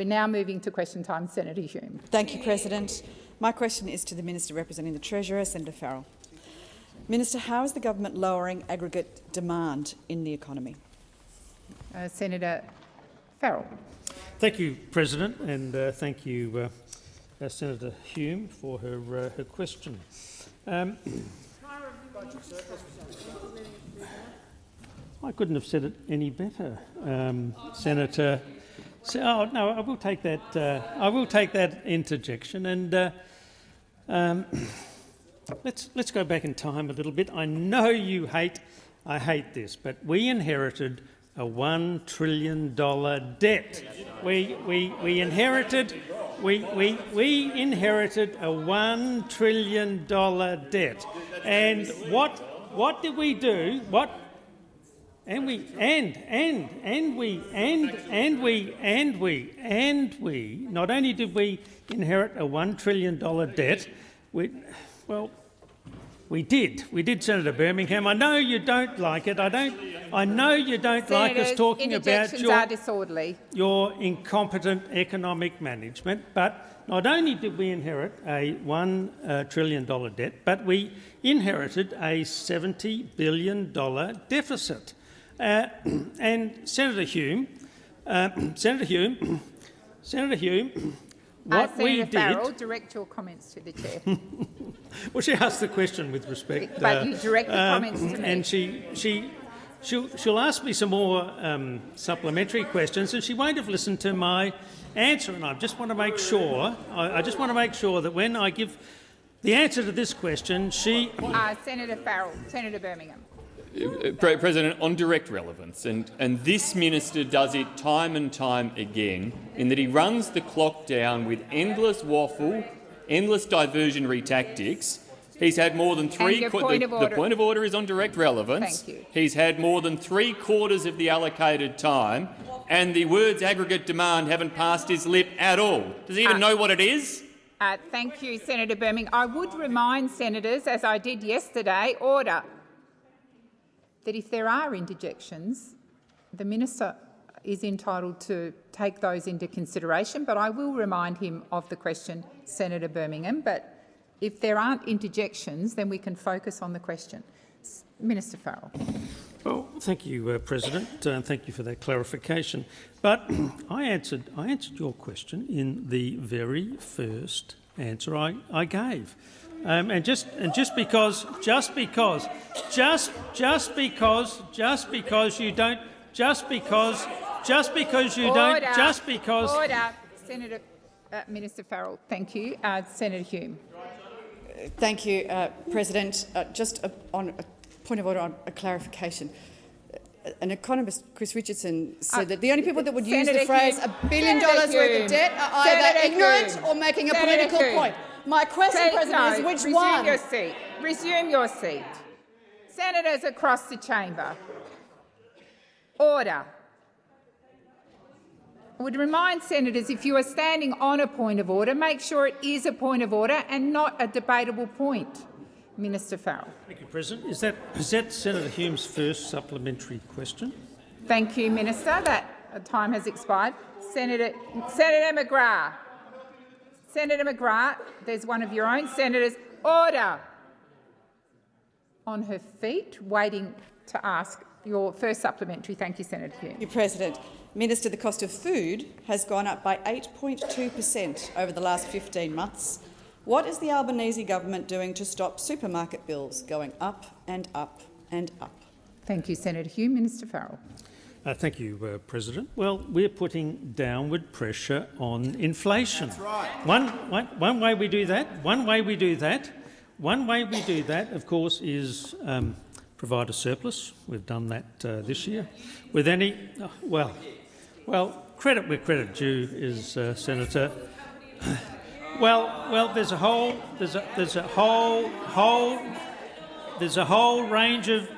we're now moving to question time. Senator Hume. Thank you, President. My question is to the Minister representing the Treasurer, Senator Farrell. Minister, how is the government lowering aggregate demand in the economy? Senator Farrell. Thank you, President, and thank you, Senator Hume, for her question. I couldn't have said it any better, Senator. Oh no, I will take that. I will take that interjection, and let's go back in time a little bit. I know you hate. I hate this, but we inherited a $1 trillion debt. We inherited. We inherited a $1 trillion debt, and what did we do? We not only did we inherit a $1 trillion debt, we did, Senator Birmingham. I know you don't like it. I know you don't like us talking about your incompetent economic management, but not only did we inherit a $1 trillion debt, but we inherited a $70 billion deficit. And Senator Hume, what we did. Senator Farrell, direct your comments to the chair. Well, she asked the question with respect. But you direct the comments to me. And she'll ask me some more supplementary questions, and she won't have listened to my answer. And I just want to make sure. I just want to make sure that when I give the answer to this question, she. Senator Farrell, Senator Birmingham. President, on direct relevance, and this minister does it time and time again, in that he runs the clock down with endless waffle, endless diversionary tactics. He's had more than the point of order is on direct relevance. Thank you. He's had more than 3/4 of the allocated time, and the words aggregate demand haven't passed his lip at all. Does he even know what it is? Thank you, Senator Birmingham. I would remind senators, as I did yesterday, that if there are interjections, the minister is entitled to take those into consideration, but I will remind him of the question, Senator Birmingham. But if there aren't interjections, then we can focus on the question. Minister Farrell. Well, thank you, President, and thank you for that clarification. But I answered your question in the very first answer I gave. And just because Senator Minister Farrell, thank you. Senator Hume. Thank you, President. Just on a point of order, on a clarification. An economist, Chris Richardson, said that the only people that would use the phrase $1 billion worth of debt are either ignorant or making a political point. My question, President, is which one? Resume your seat. Senators across the chamber. Order. I would remind senators, if you are standing on a point of order, make sure it is a point of order and not a debatable point. Minister Farrell. Thank you, President. Is that Senator Hume's first supplementary question? Thank you, Minister. That time has expired. Senator McGrath. Senator McGrath, there's one of your own senators. Order. On her feet, waiting to ask your first supplementary. Thank you, Senator Hume. Thank you, President. Minister, the cost of food has gone up by 8.2% over the last 15 months. What is the Albanese government doing to stop supermarket bills going up and up and up? Thank you, Senator Hume. Minister Farrell. Thank you, President. Well, we're putting downward pressure on inflation. That's right. One way we do that, of course, is provide a surplus. We've done that this year. With any, well, credit where credit due is, Senator. Well, there's a whole range of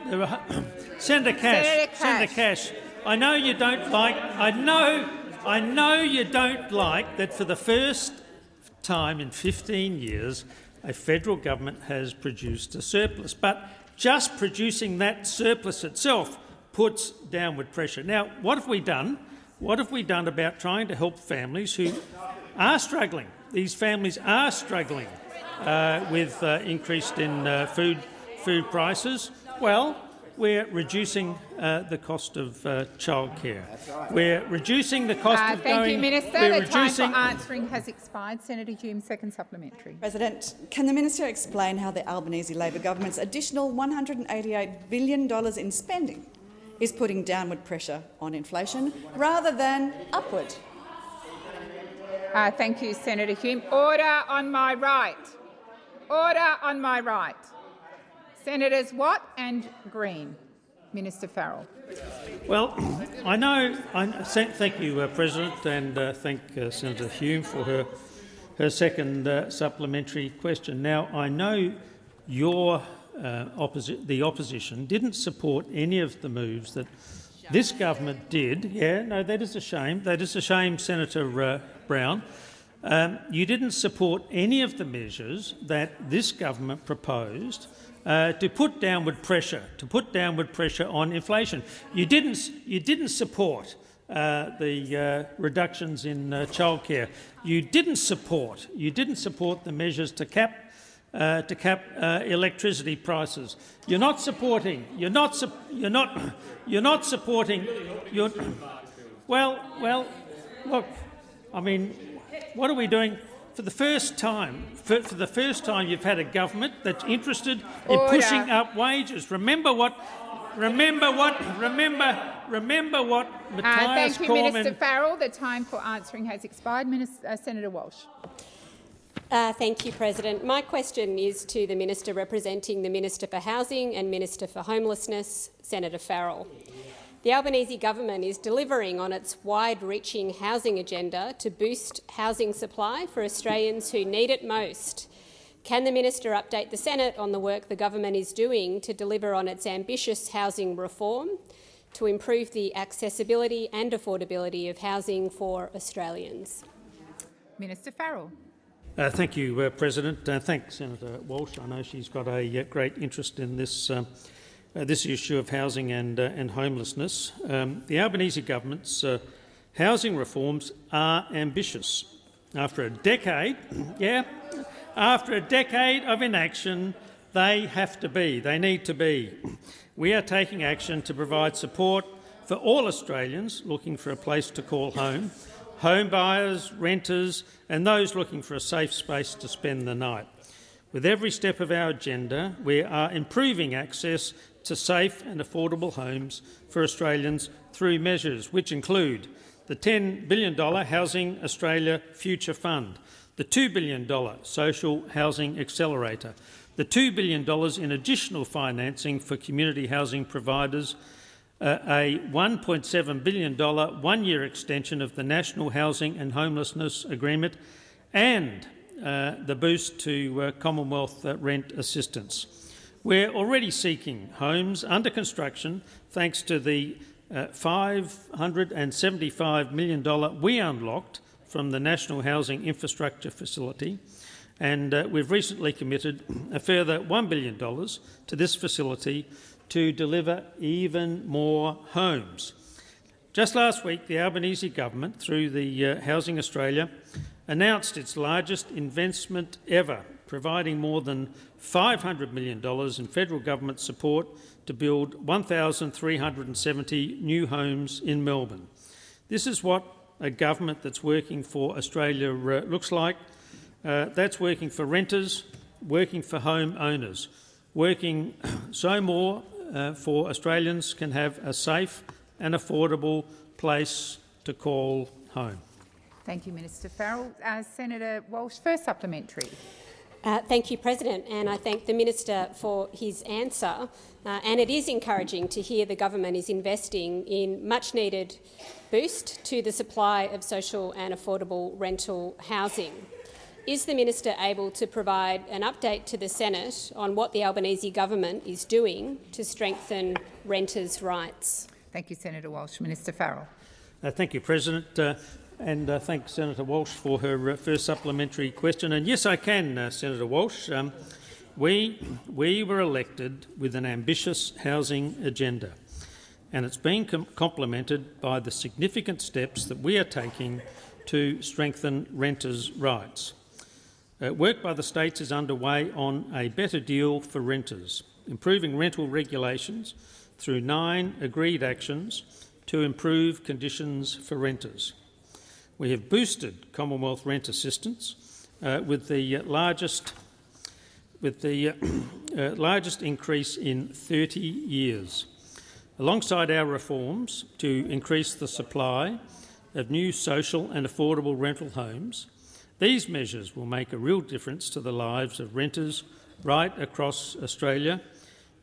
Senator Cash. I know you don't like that for the first time in 15 years a federal government has produced a surplus, but just producing that surplus itself puts downward pressure. Now, what have we done? What have we done about trying to help families who are struggling? These families are struggling with increased in food prices. Well, we're reducing the cost of childcare. We're reducing the cost of Thank going... you, Minister. The time for answering has expired. Senator Hume, second supplementary. President, can the minister explain how the Albanese Labor government's additional $188 billion in spending is putting downward pressure on inflation rather than upward? Thank you, Senator Hume. Order on my right. Order on my right. Senators Watt and Green. Minister Farrell. Well, I know. Thank you, President, and thank Senator Hume for her second supplementary question. Now, I know the opposition didn't support any of the moves that this government did. Yeah, no, that is a shame. That is a shame, Senator Brown. You didn't support any of the measures that this government proposed to put downward pressure on inflation. You didn't support the reductions in childcare. You didn't support the measures to cap electricity prices. You're not supporting. Well. Look, I mean, what are we doing? For the first time, you've had a government that's interested in pushing up wages. Remember what Matthias Thank you, Cormann... Minister Farrell. The time for answering has expired. Senator Walsh. Thank you, President. My question is to the Minister representing the Minister for Housing and Minister for Homelessness, Senator Farrell. The Albanese government is delivering on its wide-reaching housing agenda to boost housing supply for Australians who need it most. Can the minister update the Senate on the work the government is doing to deliver on its ambitious housing reform to improve the accessibility and affordability of housing for Australians? Minister Farrell. Thank you, President. Thanks, Senator Walsh. I know she's got a great interest in this issue of housing and homelessness. The Albanese government's housing reforms are ambitious. After a decade of inaction, they need to be. We are taking action to provide support for all Australians looking for a place to call home, home buyers, renters and those looking for a safe space to spend the night. With every step of our agenda, we are improving access to safe and affordable homes for Australians through measures which include the $10 billion Housing Australia Future Fund, the $2 billion Social Housing Accelerator, the $2 billion in additional financing for community housing providers, a $1.7 billion one-year extension of the National Housing and Homelessness Agreement, and the boost to Commonwealth rent assistance. We're already seeking homes under construction thanks to the $575 million we unlocked from the National Housing Infrastructure Facility, and we've recently committed a further $1 billion to this facility to deliver even more homes. Just last week, the Albanese government, through the Housing Australia, announced its largest investment ever, providing more than $500 million in federal government support to build 1,370 new homes in Melbourne. This is what a government that's working for Australia looks like. That's working for renters, working for home owners, working so more for Australians can have a safe and affordable place to call home. Thank you, Minister Farrell. Senator Walsh, first supplementary. Thank you, President, and I thank the Minister for his answer. And it is encouraging to hear the government is investing in much-needed boost to the supply of social and affordable rental housing. Is the Minister able to provide an update to the Senate on what the Albanese government is doing to strengthen renters' rights? Thank you, Senator Walsh. Minister Farrell. Thank you, President. And thank Senator Walsh for her first supplementary question. And yes, I can, Senator Walsh. We were elected with an ambitious housing agenda. and it's been complemented by the significant steps that we are taking to strengthen renters' rights. Work by the states is underway on a better deal for renters, improving rental regulations through 9 agreed actions to improve conditions for renters. We have boosted Commonwealth rent assistance with the largest increase in 30 years. Alongside our reforms to increase the supply of new social and affordable rental homes, these measures will make a real difference to the lives of renters right across Australia,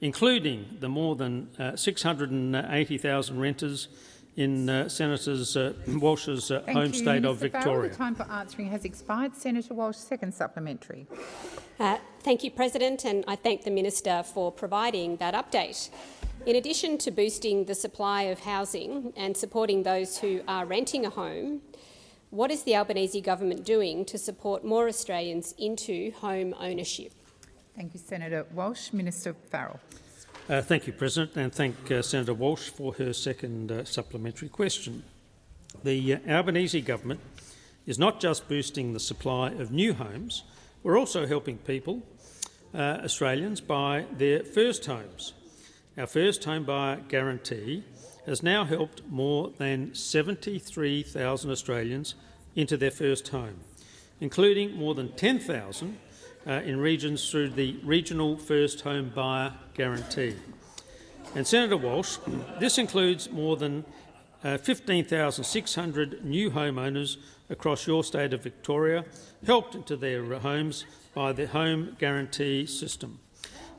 including the more than 680,000 renters in Senator Walsh's home state of Victoria. Farrell, the time for answering has expired. Senator Walsh, second supplementary. Thank you, President, and I thank the Minister for providing that update. In addition to boosting the supply of housing and supporting those who are renting a home, what is the Albanese government doing to support more Australians into home ownership? Thank you, Senator Walsh. Minister Farrell. Thank you, President, and thank Senator Walsh for her second supplementary question. The Albanese government is not just boosting the supply of new homes, we're also helping people, Australians, buy their first homes. Our First Home Buyer Guarantee has now helped more than 73,000 Australians into their first home, including more than 10,000 in regions through the Regional First Home Buyer Guarantee. And Senator Walsh, this includes more than 15,600 new homeowners across your state of Victoria, helped into their homes by the Home Guarantee system.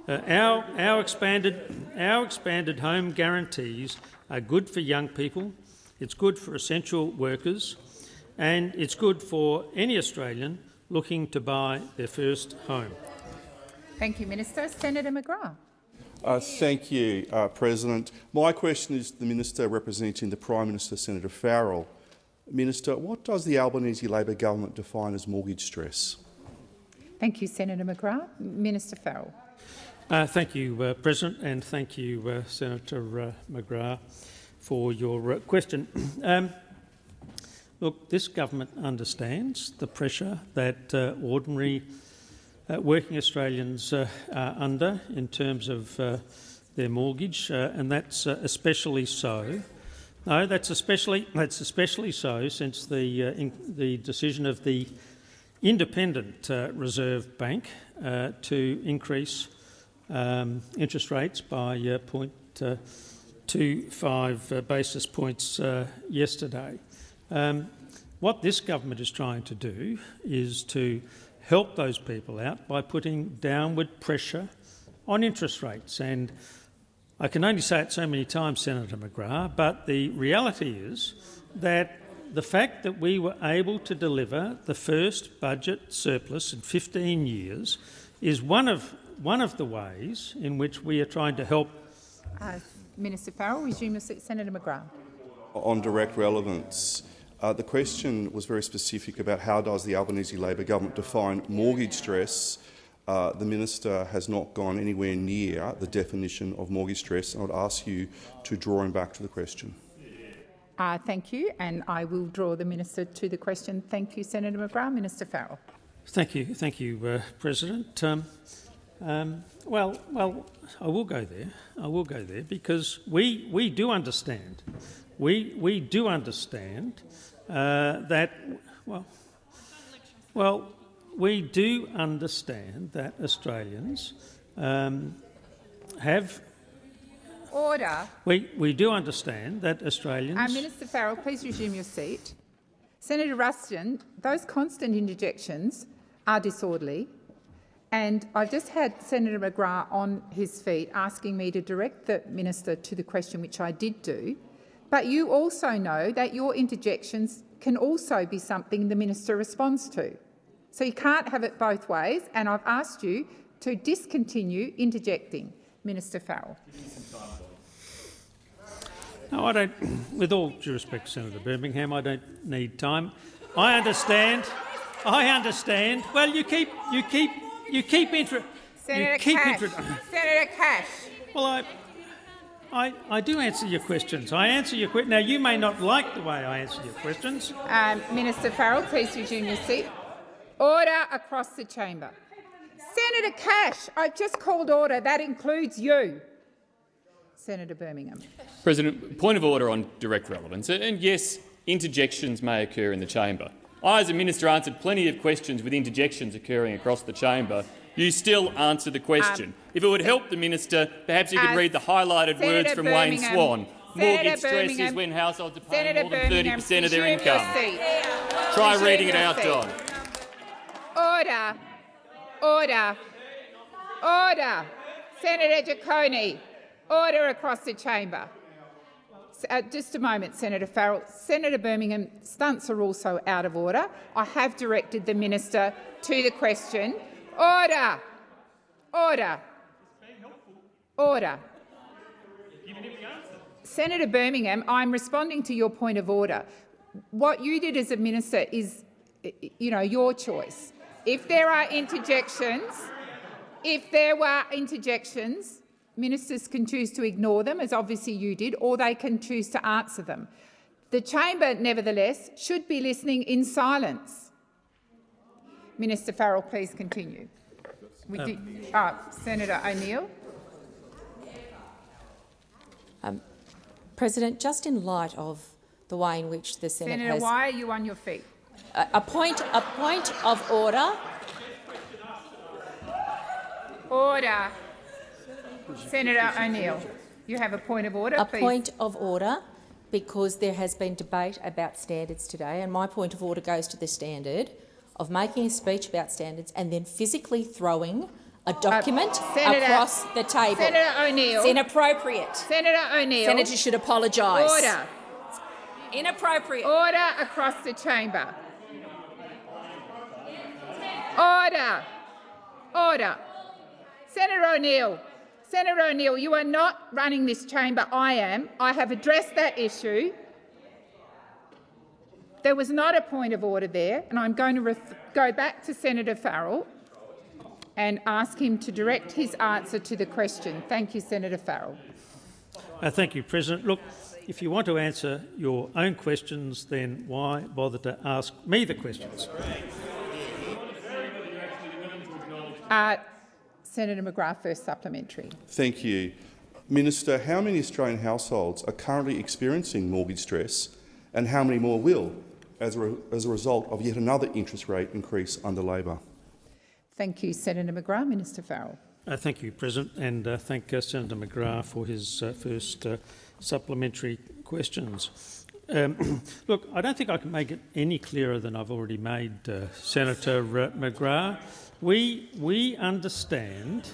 Our expanded home guarantees are good for young people, it's good for essential workers, and it's good for any Australian looking to buy their first home. Thank you, Minister. Senator McGrath. Thank you, President. My question is to the Minister representing the Prime Minister, Senator Farrell. Minister, what does the Albanese Labor government define as mortgage stress? Thank you, Senator McGrath. Minister Farrell. Thank you, President, and thank you, Senator McGrath, for your question. Look, this government understands the pressure that ordinary working Australians are under in terms of their mortgage, and that's especially so. No, that's especially so since the decision of the Independent Reserve Bank to increase interest rates by 0.25 basis points yesterday. What this government is trying to do is to help those people out by putting downward pressure on interest rates. And I can only say it so many times, Senator McGrath, but the reality is that the fact that we were able to deliver the first budget surplus in 15 years is one of the ways in which we are trying to help. Minister Farrell, resume your seat. Senator McGrath. On direct relevance, the question was very specific about how does the Albanese Labor government define mortgage stress. The minister has not gone anywhere near the definition of mortgage stress. I would ask you to draw him back to the question. Thank you, and I will draw the minister to the question. Thank you, Senator McGrath. Minister Farrell. Thank you, President. Well, I will go there because we do understand. We do understand that. We do understand that Australians have. Order. We do understand that Australians. Minister Farrell, please resume your seat. Senator Ruston, those constant interjections are disorderly, and I've just had Senator McGrath on his feet asking me to direct the minister to the question, which I did do. But you also know that your interjections can also be something the minister responds to. So you can't have it both ways, and I've asked you to discontinue interjecting. Minister Farrell. No, I don't. With all due respect, Senator Birmingham, I don't need time. I understand. Well, you keep Senator Cash. Senator Cash. Well, I do answer your questions. I answer your questions. Now, you may not like the way I answer your questions. Minister Farrell, please resume your seat. Order across the chamber. Senator Cash, I've just called order. That includes you. Senator Birmingham. President, point of order on direct relevance. And yes, interjections may occur in the chamber. I, as a minister, answered plenty of questions with interjections occurring across the chamber. You still answer the question. If it would help the minister, perhaps you could read the highlighted words from Wayne Swan. Mortgage stress is when households are paying more than 30% of their income. Try reading it out, John. Order. Order. Order. Senator Giacone. Order across the chamber. Just a moment, Senator Farrell. Senator Birmingham, stunts are also out of order. I have directed the minister to the question. Order. Order. Order. Senator Birmingham, I'm responding to your point of order. What you did as a minister is, your choice. If there are interjections, ministers can choose to ignore them, as obviously you did, or they can choose to answer them. The chamber, nevertheless, should be listening in silence. Minister Farrell, please continue. Senator O'Neill. President, just in light of the way in which the Senate Senator, has... why are you on your feet? A point of order. Order. Senator O'Neill, you have a point of order, please. A point of order, because there has been debate about standards today, and my point of order goes to the standard of making a speech about standards and then physically throwing a document across the table. Senator O'Neill. It's inappropriate. Senator O'Neill. Senator should apologise. Order. Inappropriate. Order across the chamber. Order. Order. Senator O'Neill. Senator O'Neill, you are not running this chamber. I am. I have addressed that issue. There was not a point of order there, and I'm going to go back to Senator Farrell and ask him to direct his answer to the question. Thank you, Senator Farrell. Thank you, President. Look, if you want to answer your own questions, then why bother to ask me the questions? Senator McGrath, first supplementary. Thank you. Minister, how many Australian households are currently experiencing mortgage stress, and how many more will as a result of yet another interest rate increase under Labor? Thank you, Senator McGrath. Minister Farrell. Thank you, President, and thank Senator McGrath for his first supplementary questions. Look, I don't think I can make it any clearer than I've already made, Senator McGrath. We understand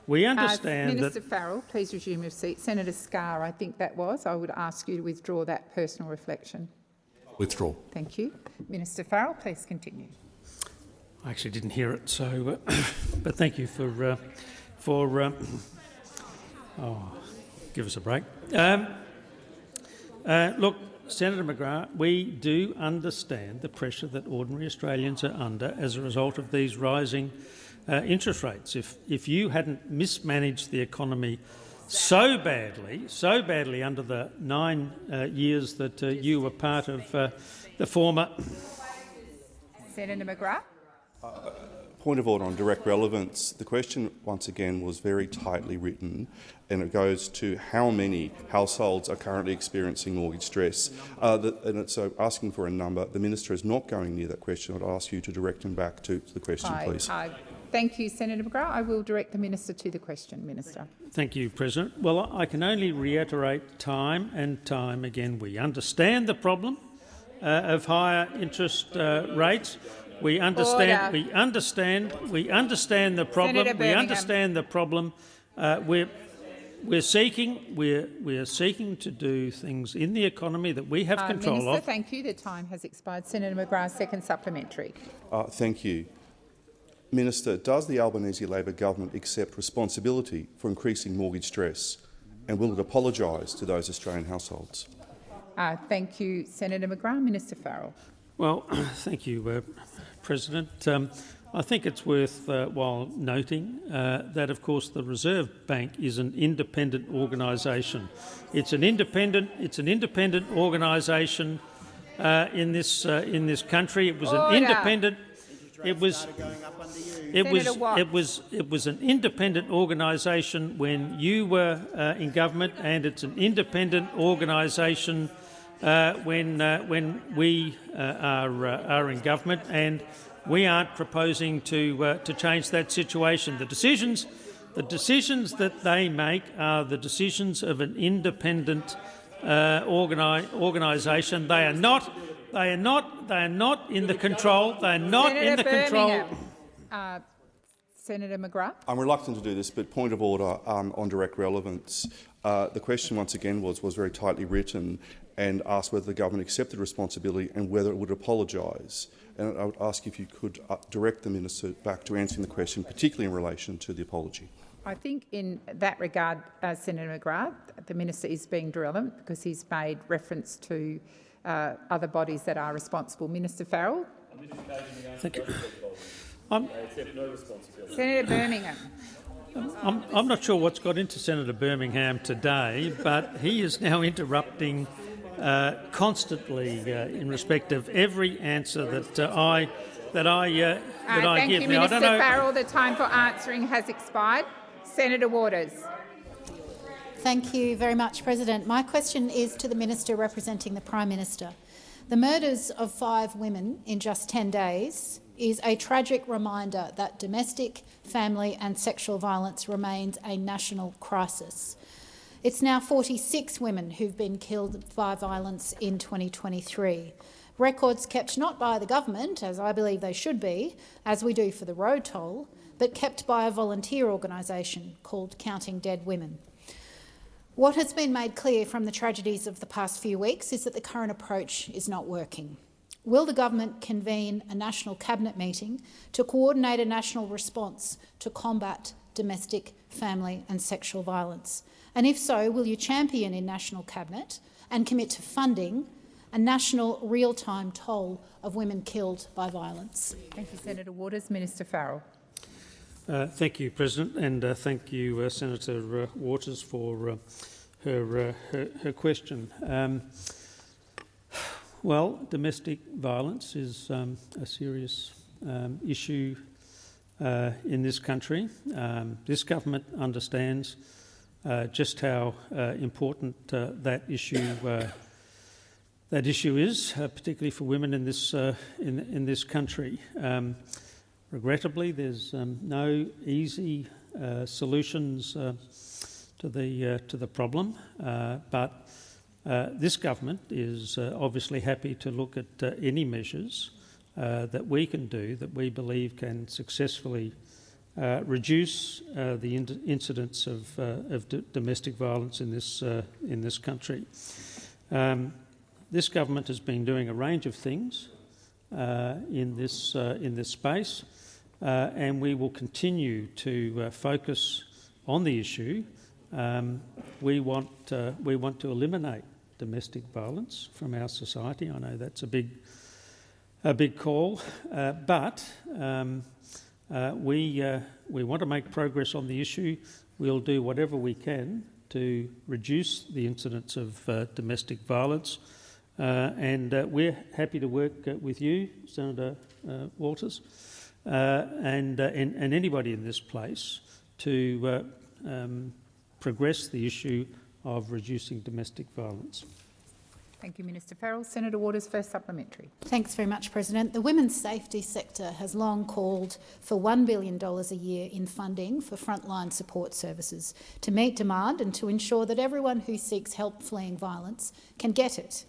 Minister Farrell, please resume your seat. Senator Scarr, I think that was. I would ask you to withdraw that personal reflection. Withdraw. Thank you. Minister Farrell, please continue. I actually didn't hear it, so but thank you for give us a break. Look, Senator McGrath, we do understand the pressure that ordinary Australians are under as a result of these rising interest rates. If you hadn't mismanaged the economy so badly under the 9 years that you were part of the former... Senator McGrath. Point of order on direct relevance. The question, once again, was very tightly written, and it goes to how many households are currently experiencing mortgage stress. And it's asking for a number. The minister is not going near that question. I'd ask you to direct him back to the question, please. Thank you, Senator McGrath. I will direct the minister to the question. Minister. Thank you, President. Well, I can only reiterate time and time again, we understand the problem of higher interest rates. We understand. Order. We understand the problem. We understand the problem. We're seeking to do things in the economy that we have control Minister, of. thank you. The time has expired. Senator McGrath, second supplementary. Thank you. Minister, does the Albanese Labor government accept responsibility for increasing mortgage stress, and will it apologise to those Australian households? Thank you, Senator McGrath. Minister Farrell. Well, thank you, President. I think it's worth while noting that, of course, the Reserve Bank is an independent organisation. It's an independent organisation in this country. It was an independent. It was an independent organisation when you were in government, and it's an independent organisation when we are in government, and we aren't proposing to change that situation. The decisions that they make are the decisions of an independent organisation. They are not in the control. They are not in the control. Senator McGrath. I'm reluctant to do this, but point of order on direct relevance. The question once again was very tightly written and asked whether the government accepted responsibility and whether it would apologise. And I would ask if you could direct the minister back to answering the question, particularly in relation to the apology. I think in that regard, Senator McGrath, the minister is being relevant because he's made reference to other bodies that are responsible. Minister Farrell. Thank you. Senator Birmingham. I'm not sure what's got into Senator Birmingham today, but he is now interrupting constantly in respect of every answer that I give. Thank you, Minister Farrell. The time for answering has expired. Senator Waters. Thank you very much, President. My question is to the Minister representing the Prime Minister. The murders of 5 women in just 10 days is a tragic reminder that domestic, family and sexual violence remains a national crisis. It's now 46 women who've been killed by violence in 2023. Records kept not by the government, as I believe they should be, as we do for the road toll, but kept by a volunteer organisation called Counting Dead Women. What has been made clear from the tragedies of the past few weeks is that the current approach is not working. Will the government convene a national cabinet meeting to coordinate a national response to combat domestic, family and sexual violence? And if so, will you champion in national cabinet and commit to funding a national real-time toll of women killed by violence? Thank you, Senator Waters. Minister Farrell. Thank you, President, and thank you, Senator Waters, for her question. Well, domestic violence is a serious issue in this country. This government understands just how important that issue is, particularly for women in this country. Regrettably, there's no easy solutions to the problem, but this government is obviously happy to look at any measures that we can do that we believe can successfully reduce the incidence of domestic violence in this country. This government has been doing a range of things in this space, and we will continue to focus on the issue. We want to eliminate domestic violence from our society. I know that's a big call, but we want to make progress on the issue. We'll do whatever we can to reduce the incidence of domestic violence. And we're happy to work with you, Senator Waters, and anybody in this place to progress the issue of reducing domestic violence. Thank you, Minister Farrell. Senator Waters, first supplementary. Thanks very much, President. The women's safety sector has long called for $1 billion a year in funding for frontline support services to meet demand and to ensure that everyone who seeks help fleeing violence can get it.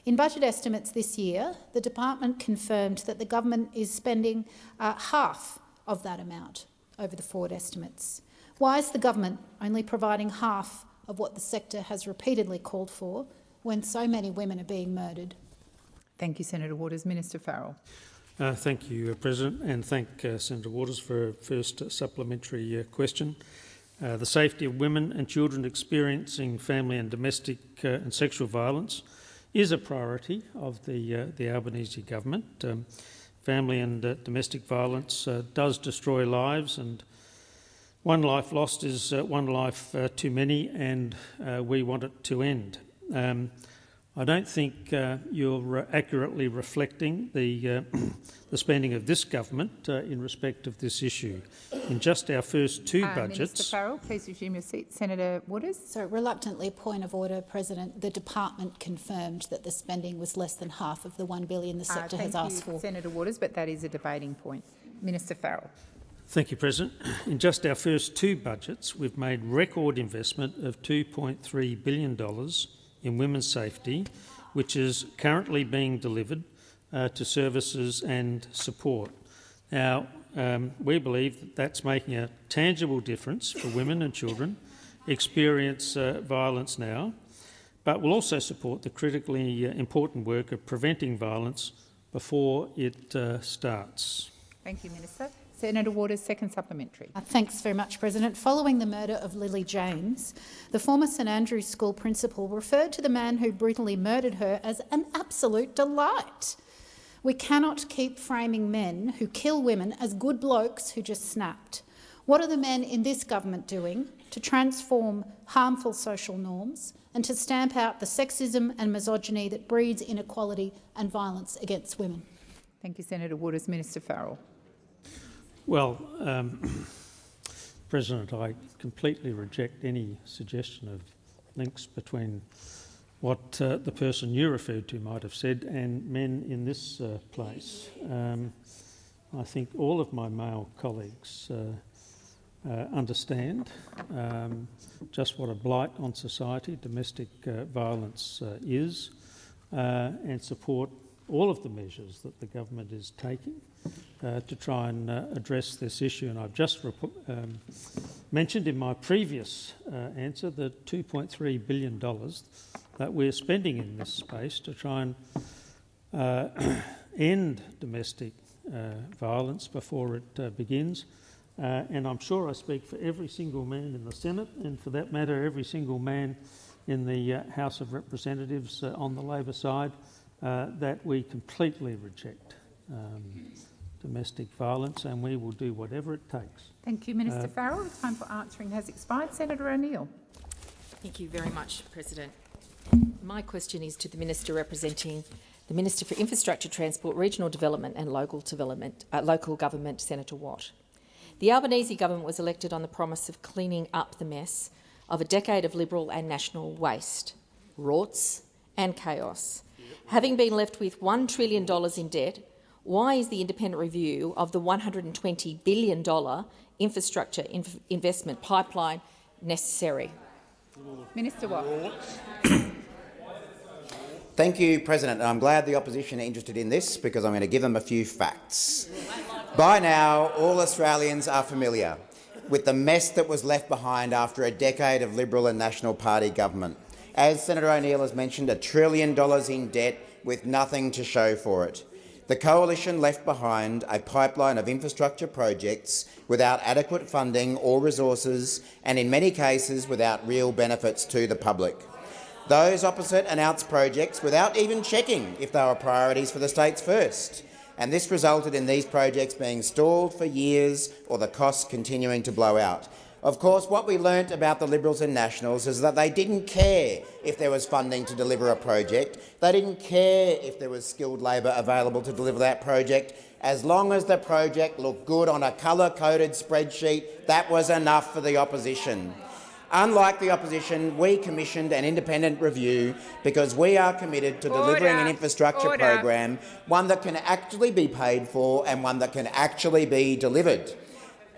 In budget estimates this year, the department confirmed that the government is spending half of that amount over the forward estimates. Why is the government only providing half of what the sector has repeatedly called for when so many women are being murdered? Thank you, Senator Waters. Minister Farrell. Thank you, President, and thank Senator Waters for a first supplementary question. The safety of women and children experiencing family and domestic and sexual violence is a priority of the Albanese government. family and domestic violence does destroy lives, and one life lost is one life too many, and we want it to end. I don't think you're accurately reflecting the spending of this government in respect of this issue. In just our first two budgets— Minister Farrell, please resume your seat. Senator Waters. So, reluctantly, point of order, President. The department confirmed that the spending was less than half of the $1 billion the sector has asked for. Senator Waters, but that is a debating point. Minister Farrell. Thank you, President. In just our first two budgets, we've made record investment of $2.3 billion in women's safety, which is currently being delivered to services and support. Now, we believe that that's making a tangible difference for women and children experience violence now, but will also support the critically important work of preventing violence before it starts. Thank you, Minister. Senator Waters, second supplementary. Thanks very much, President. Following the murder of Lily James, the former St Andrews School principal referred to the man who brutally murdered her as an absolute delight. We cannot keep framing men who kill women as good blokes who just snapped. What are the men in this government doing to transform harmful social norms and to stamp out the sexism and misogyny that breeds inequality and violence against women? Thank you, Senator Waters. Minister Farrell. Well, President, I completely reject any suggestion of links between what the person you referred to might have said and men in this place. I think all of my male colleagues understand just what a blight on society domestic violence is and support all of the measures that the government is taking to try and address this issue. And I've just mentioned in my previous answer the $2.3 billion that we're spending in this space to try and end domestic violence before it begins. And I'm sure I speak for every single man in the Senate and, for that matter, every single man in the House of Representatives on the Labor side, that we completely reject domestic violence, and we will do whatever it takes. Thank you, Minister Farrell. The time for answering has expired. Senator O'Neill. Thank you very much, President. My question is to the Minister representing the Minister for Infrastructure, Transport, Regional Development and Local Government, Senator Watt. The Albanese government was elected on the promise of cleaning up the mess of a decade of Liberal and national waste, rorts and chaos. Having been left with $1 trillion in debt, why is the independent review of the $120 billion infrastructure investment pipeline necessary? Minister Watt. Thank you, President. I'm glad the opposition are interested in this because I'm going to give them a few facts. By now, all Australians are familiar with the mess that was left behind after a decade of Liberal and National Party government. As Senator O'Neill has mentioned, $1 trillion in debt with nothing to show for it. The coalition left behind a pipeline of infrastructure projects without adequate funding or resources, and in many cases without real benefits to the public. Those opposite announced projects without even checking if they were priorities for the states first, and this resulted in these projects being stalled for years or the costs continuing to blow out. Of course, what we learnt about the Liberals and Nationals is that they didn't care if there was funding to deliver a project. They didn't care if there was skilled labour available to deliver that project. As long as the project looked good on a colour-coded spreadsheet, that was enough for the opposition. Unlike the opposition, we commissioned an independent review because we are committed to delivering an infrastructure program, one that can actually be paid for and one that can actually be delivered.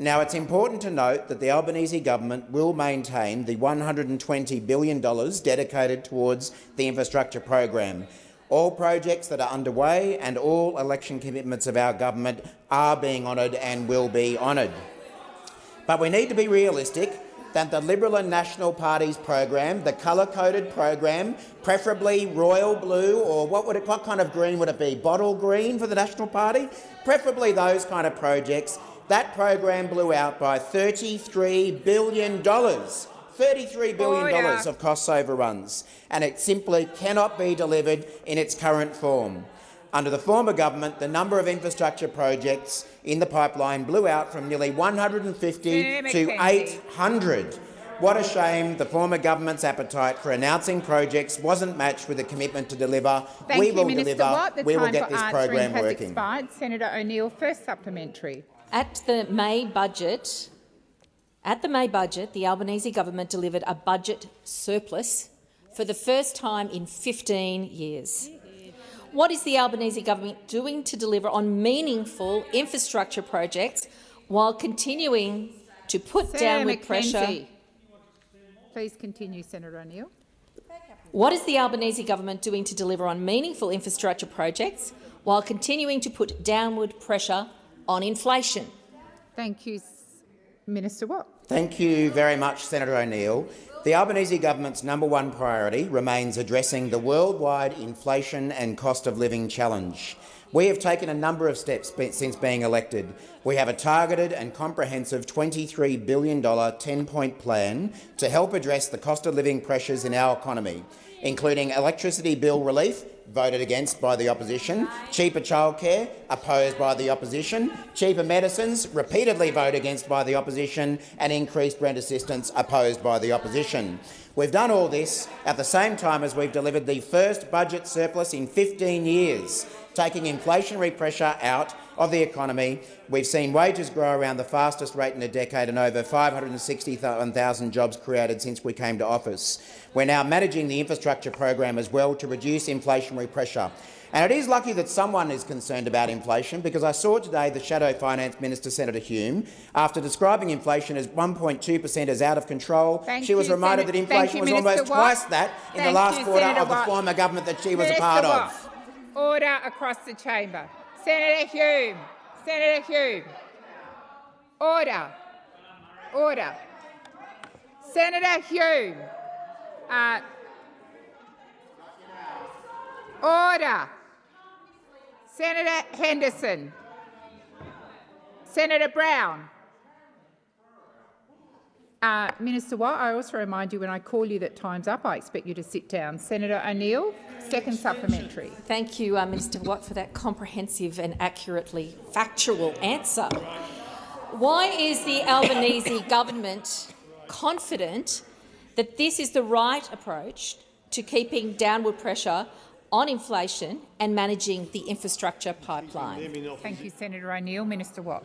Now, it's important to note that the Albanese government will maintain the $120 billion dedicated towards the infrastructure program. All projects that are underway and all election commitments of our government are being honoured and will be honoured. But we need to be realistic that the Liberal and National Party's program, the colour-coded program, preferably royal blue, or what kind of green would it be? Bottle green for the National Party? Preferably those kind of projects. That program blew out by $33 billion. $33 billion of cost overruns, and it simply cannot be delivered in its current form. Under the former government, the number of infrastructure projects in the pipeline blew out from nearly 150 to 800. What a shame the former government's appetite for announcing projects wasn't matched with a commitment to deliver. We will deliver. We will get this program working. Senator O'Neill, first supplementary. At the May budget, the Albanese government delivered a budget surplus for the first time in 15 years. What is the Albanese government doing to deliver on meaningful infrastructure projects while continuing to put downward pressure? Please continue, Senator O'Neill. What is the Albanese government doing to deliver on meaningful infrastructure projects while continuing to put downward pressure on inflation? Thank you, Minister Watt. Thank you very much, Senator O'Neill. The Albanese government's #1 priority remains addressing the worldwide inflation and cost of living challenge. We have taken a number of steps since being elected. We have a targeted and comprehensive $23 billion 10-point plan to help address the cost of living pressures in our economy, including electricity bill relief, voted against by the opposition, cheaper childcare, opposed by the opposition, cheaper medicines, repeatedly voted against by the opposition, and increased rent assistance, opposed by the opposition. We've done all this at the same time as we've delivered the first budget surplus in 15 years, taking inflationary pressure out of the economy. We've seen wages grow around the fastest rate in a decade and over 561,000 jobs created since we came to office. We're now managing the infrastructure program as well to reduce inflationary pressure. And it is lucky that someone is concerned about inflation, because I saw today the Shadow Finance Minister, Senator Hume, after describing inflation as 1.2% as out of control, she was reminded that inflation was almost twice that in the last quarter of the former government that she was a part of. Order across the chamber. Senator Hume. Senator Hume. Order. Order. Senator Hume. Order. Senator Henderson. Senator Brown. Minister Watt, I also remind you when I call you that time's up, I expect you to sit down. Senator O'Neill, second supplementary. Thank you, Minister Watt, for that comprehensive and accurately factual answer. Why is the Albanese government confident that this is the right approach to keeping downward pressure on inflation and managing the infrastructure pipeline? Thank you, Senator O'Neill. Minister Watt.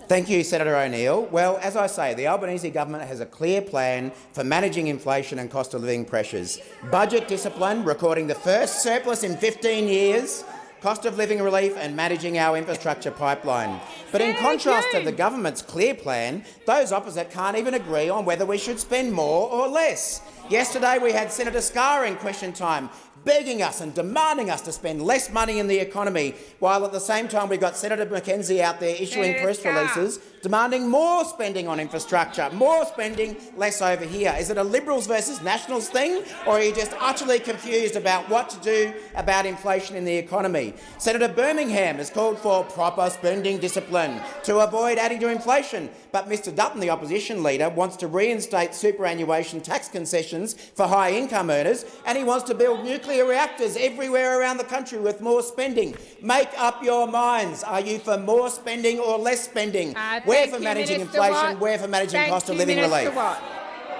Thank you, Senator O'Neill. Well, as I say, the Albanese government has a clear plan for managing inflation and cost of living pressures. Budget discipline, recording the first surplus in 15 years, cost of living relief and managing our infrastructure pipeline. But in contrast to the government's clear plan, those opposite can't even agree on whether we should spend more or less. Yesterday we had Senator Scarr in question time, begging us and demanding us to spend less money in the economy, while at the same time we've got Senator McKenzie out there issuing press releases demanding more spending on infrastructure, more spending, less over here. Is it a Liberals versus Nationals thing, or are you just utterly confused about what to do about inflation in the economy? Senator Birmingham has called for proper spending discipline to avoid adding to inflation, but Mr Dutton, the opposition leader, wants to reinstate superannuation tax concessions for high-income earners, and he wants to build nuclear reactors everywhere around the country with more spending. Make up your minds. Are you for more spending or less spending? We're for managing inflation. We're for managing cost of living relief.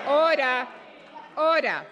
Order. Order.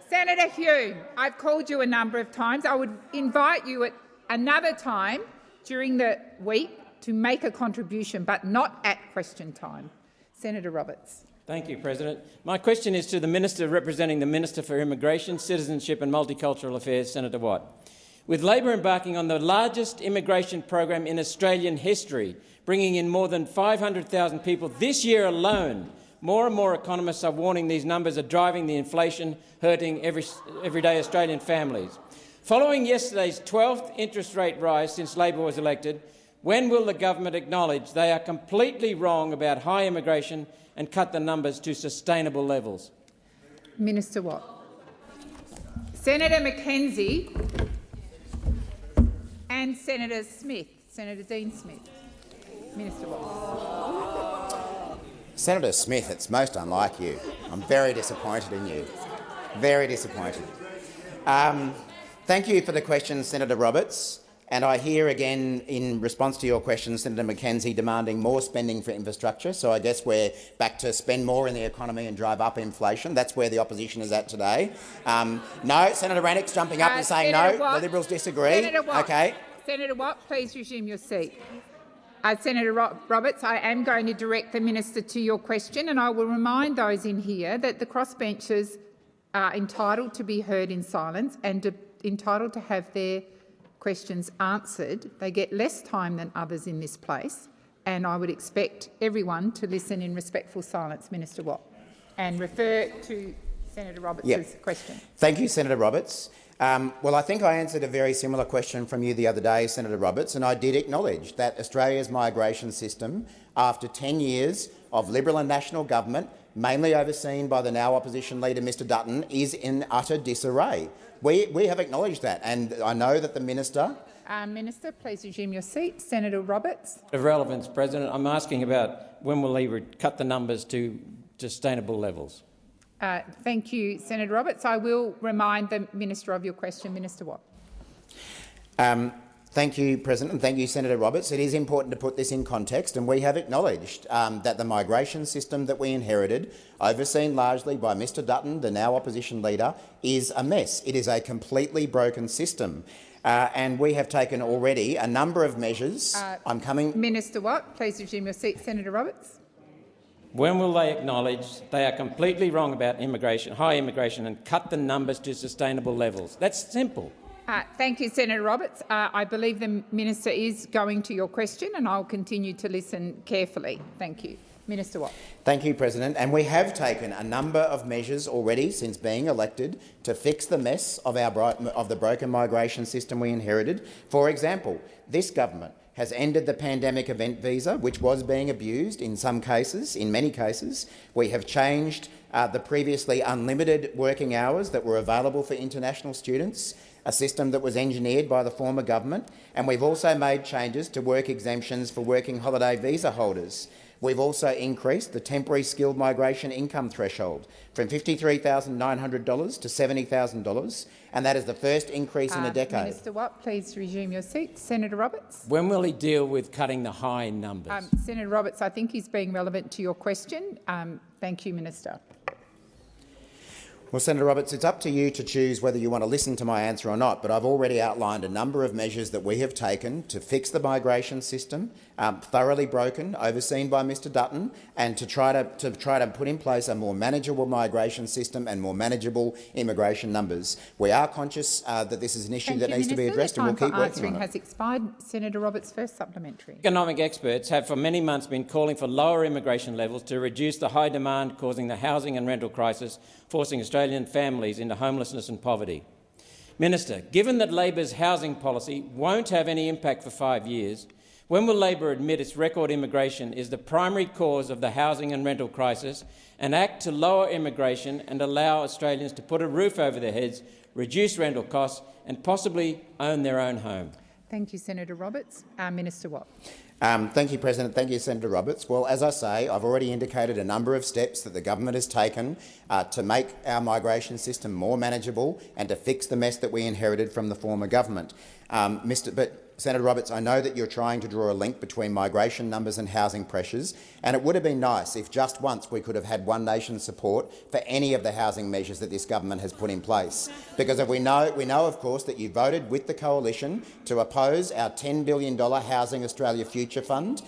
Senator Hume, I've called you a number of times. I would invite you at another time during the week to make a contribution, but not at question time. Senator Roberts. Thank you, President. My question is to the Minister representing the Minister for Immigration, Citizenship and Multicultural Affairs, Senator Watt. With Labor embarking on the largest immigration program in Australian history, bringing in more than 500,000 people this year alone, more and more economists are warning these numbers are driving the inflation, hurting everyday Australian families. Following yesterday's 12th interest rate rise since Labor was elected, when will the government acknowledge they are completely wrong about high immigration and cut the numbers to sustainable levels? Minister Watt. Senator McKenzie and Senator Smith. Senator Dean Smith. Minister Watt. Senator Smith, it's most unlike you. I'm very disappointed in you. Very disappointed. Thank you for the question, Senator Roberts. And I hear again, in response to your question, Senator Mackenzie demanding more spending for infrastructure. So I guess we're back to spend more in the economy and drive up inflation. That's where the opposition is at today. No, Senator Rannick's jumping up and saying Senator no. Watt, the Liberals disagree. Senator Watt, okay. Senator Watt, please resume your seat. Senator Roberts, I am going to direct the minister to your question, and I will remind those in here that the crossbenchers are entitled to be heard in silence and entitled to have their questions answered. They get less time than others in this place, and I would expect everyone to listen in respectful silence, Minister Watt, and refer to Senator Roberts' question. Thank you, Senator Roberts. Well, I think I answered a very similar question from you the other day, Senator Roberts, and I did acknowledge that Australia's migration system, after 10 years of Liberal and National government, mainly overseen by the now opposition leader Mr Dutton, is in utter disarray. We have acknowledged that, and I know that the minister— Minister, please resume your seat. Senator Roberts. Of relevance, President, I'm asking about when will he cut the numbers to sustainable levels? Thank you, Senator Roberts. I will remind the minister of your question. Minister Watt. Thank you, President, and thank you, Senator Roberts. It is important to put this in context, and we have acknowledged that the migration system that we inherited, overseen largely by Mr Dutton, the now opposition leader, is a mess. It is a completely broken system. And we have taken already a number of measures. Minister Watt, please resume your seat. Senator Roberts. When will they acknowledge they are completely wrong about immigration, high immigration, and cut the numbers to sustainable levels? That's simple. Thank you, Senator Roberts. I believe the minister is going to your question, and I'll continue to listen carefully. Thank you. Minister Watt. Thank you, President. And we have taken a number of measures already since being elected to fix the mess of the broken migration system we inherited. For example, this government has ended the pandemic event visa, which was being abused in some cases, in many cases. We have changed the previously unlimited working hours that were available for international students, a system that was engineered by the former government, and we've also made changes to work exemptions for working holiday visa holders. We've also increased the temporary skilled migration income threshold from $53,900 to $70,000, and that is the first increase in a decade. Minister Watt, please resume your seat. Senator Roberts. When will he deal with cutting the high numbers? Senator Roberts, I think he's being relevant to your question. Thank you, Minister. Well, Senator Roberts, it's up to you to choose whether you want to listen to my answer or not, but I've already outlined a number of measures that we have taken to fix the migration system, thoroughly broken, overseen by Mr Dutton, and to try to put in place a more manageable migration system and more manageable immigration numbers. We are conscious that this is an issue that needs to be addressed, and we'll keep working on it. Has expired. Senator Roberts, first supplementary. Economic experts have for many months been calling for lower immigration levels to reduce the high demand causing the housing and rental crisis, forcing Australian families into homelessness and poverty. Minister, given that Labor's housing policy won't have any impact for 5 years, when will Labor admit its record immigration is the primary cause of the housing and rental crisis and act to lower immigration and allow Australians to put a roof over their heads, reduce rental costs and possibly own their own home? Thank you, Senator Roberts. Minister Watt. Thank you, President. Thank you, Senator Roberts. Well, as I say, I've already indicated a number of steps that the government has taken to make our migration system more manageable and to fix the mess that we inherited from the former government. Senator Roberts, I know that you're trying to draw a link between migration numbers and housing pressures, and it would have been nice if just once we could have had One Nation's support for any of the housing measures that this government has put in place. Because we know, of course, that you voted with the coalition to oppose our $10 billion Housing Australia Future Fund,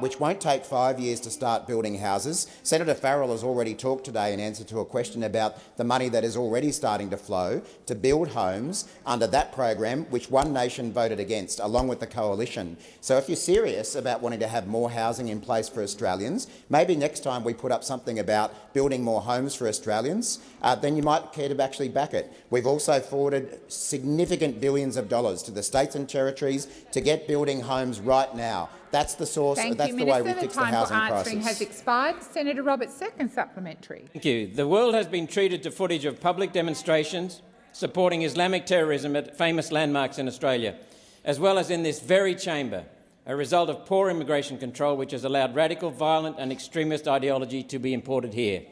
which won't take 5 years to start building houses. Senator Farrell has already talked today in answer to a question about the money that is already starting to flow to build homes under that program, which One Nation voted against, along with the coalition. So if you're serious about wanting to have more housing in place for Australians, maybe next time we put up something about building more homes for Australians, then you might care to actually back it. We've also forwarded significant billions of dollars to the states and territories to get building homes right now. That's the source. That's the way we fix the housing crisis. The time for answering has expired. Senator Roberts, second supplementary. Thank you. The world has been treated to footage of public demonstrations supporting Islamic terrorism at famous landmarks in Australia, as well as in this very chamber, a result of poor immigration control which has allowed radical, violent and extremist ideology to be imported here.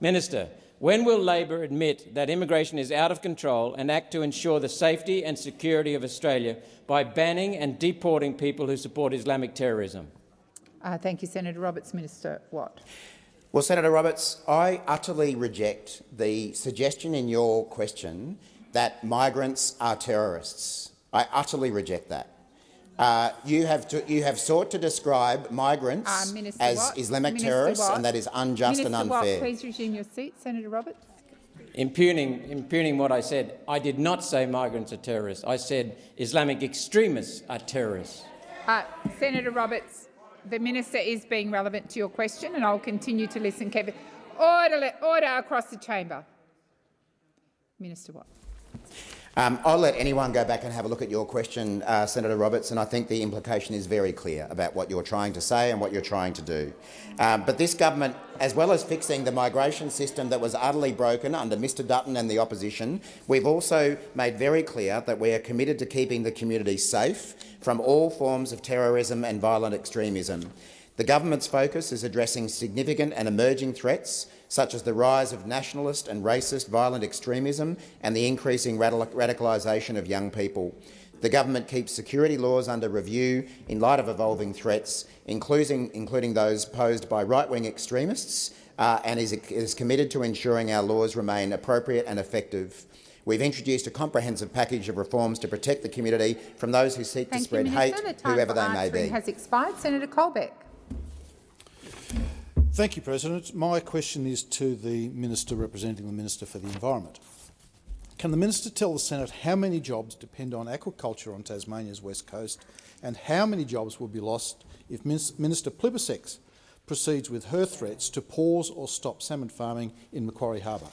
Minister, When will Labor admit that immigration is out of control and act to ensure the safety and security of Australia by banning and deporting people who support Islamic terrorism? Thank you, Senator Roberts. Minister Watt. Well, Senator Roberts, I utterly reject the suggestion in your question that migrants are terrorists. I utterly reject that. You have sought to describe migrants as Watt, Islamic terrorists, and that is unjust and unfair. Minister Watt, please resume your seat. Senator Roberts. Impugning what I said, I did not say migrants are terrorists. I said Islamic extremists are terrorists. Senator Roberts, the minister is being relevant to your question, and I'll continue to listen carefully. Order across the chamber. Minister Watt. I'll let anyone go back and have a look at your question, Senator Roberts, and I think the implication is very clear about what you're trying to say and what you're trying to do. But this government, as well as fixing the migration system that was utterly broken under Mr Dutton and the opposition, we've also made very clear that we are committed to keeping the community safe from all forms of terrorism and violent extremism. The government's focus is addressing significant and emerging threats such as the rise of nationalist and racist violent extremism and the increasing radicalisation of young people. The government keeps security laws under review in light of evolving threats, including those posed by right-wing extremists, and is committed to ensuring our laws remain appropriate and effective. We've introduced a comprehensive package of reforms to protect the community from those who seek to spread hate, whoever they may be. Has expired. Senator Colbeck. Thank you, President. My question is to the Minister representing the Minister for the Environment. Can the Minister tell the Senate how many jobs depend on aquaculture on Tasmania's west coast and how many jobs will be lost if Minister Plibersek proceeds with her threats to pause or stop salmon farming in Macquarie Harbour?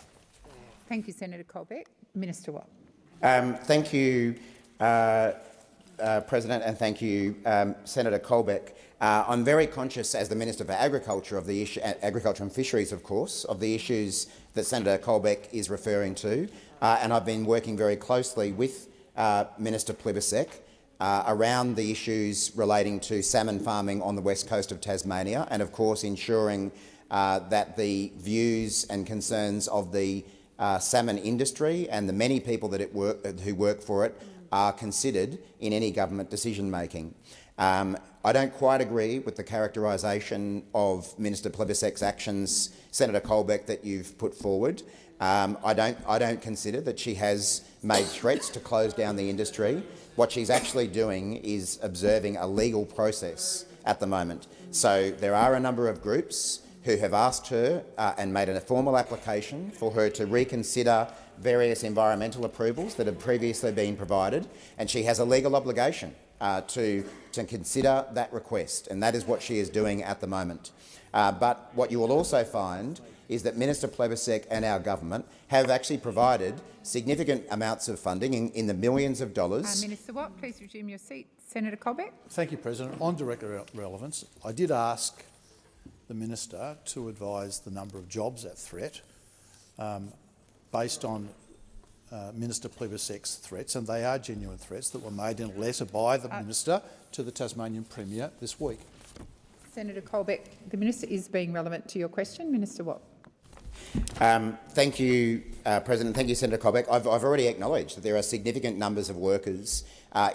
Thank you, Senator Colbeck. Minister Watt. Thank you, President, and thank you, Senator Colbeck. I'm very conscious, as the Minister for Agriculture, of the issue, Agriculture and Fisheries, of course, of the issues that Senator Colbeck is referring to, and I've been working very closely with Minister Plibersek around the issues relating to salmon farming on the west coast of Tasmania, and of course ensuring that the views and concerns of the salmon industry and the many people that who work for it are considered in any government decision-making. I don't quite agree with the characterisation of Minister Plibersek's actions, Senator Colbeck, that you've put forward. I don't consider that she has made threats to close down the industry. What she's actually doing is observing a legal process at the moment. So there are a number of groups who have asked her and made a formal application for her to reconsider various environmental approvals that have previously been provided, and she has a legal obligation to consider that request, and that is what she is doing at the moment. But what you will also find is that Minister Plibersek and our government have actually provided significant amounts of funding in the millions of dollars. Minister Watt, please resume your seat. Senator Colbeck. Thank you, President. On direct relevance, I did ask the Minister to advise the number of jobs at threat based on Minister Plibersek's threats, and they are genuine threats that were made in a letter by the Minister to the Tasmanian Premier this week. Senator Colbeck, the Minister is being relevant to your question. Minister Watt. Thank you, President. Thank you, Senator Colbeck. I've already acknowledged that there are significant numbers of workers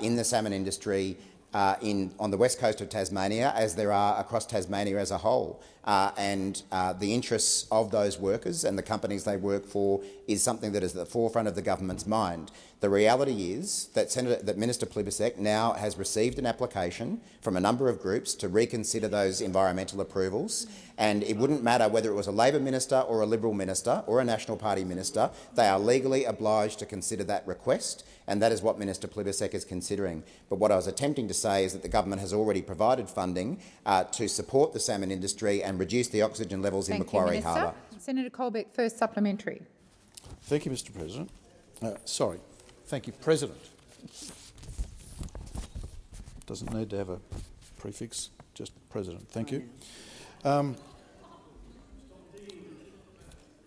in the salmon industry on the west coast of Tasmania, as there are across Tasmania as a whole. And the interests of those workers and the companies they work for is something that is at the forefront of the government's mind. The reality is that Minister Plibersek now has received an application from a number of groups to reconsider those environmental approvals, and it wouldn't matter whether it was a Labor minister or a Liberal minister or a National Party minister. They are legally obliged to consider that request, and that is what Minister Plibersek is considering. But what I was attempting to say is that the government has already provided funding to support the salmon industry and reduce the oxygen levels in Macquarie Harbour. Senator Colbeck, first supplementary. Thank you, Mr. President. Thank you, President. Doesn't need to have a prefix, just President. Thank you. No,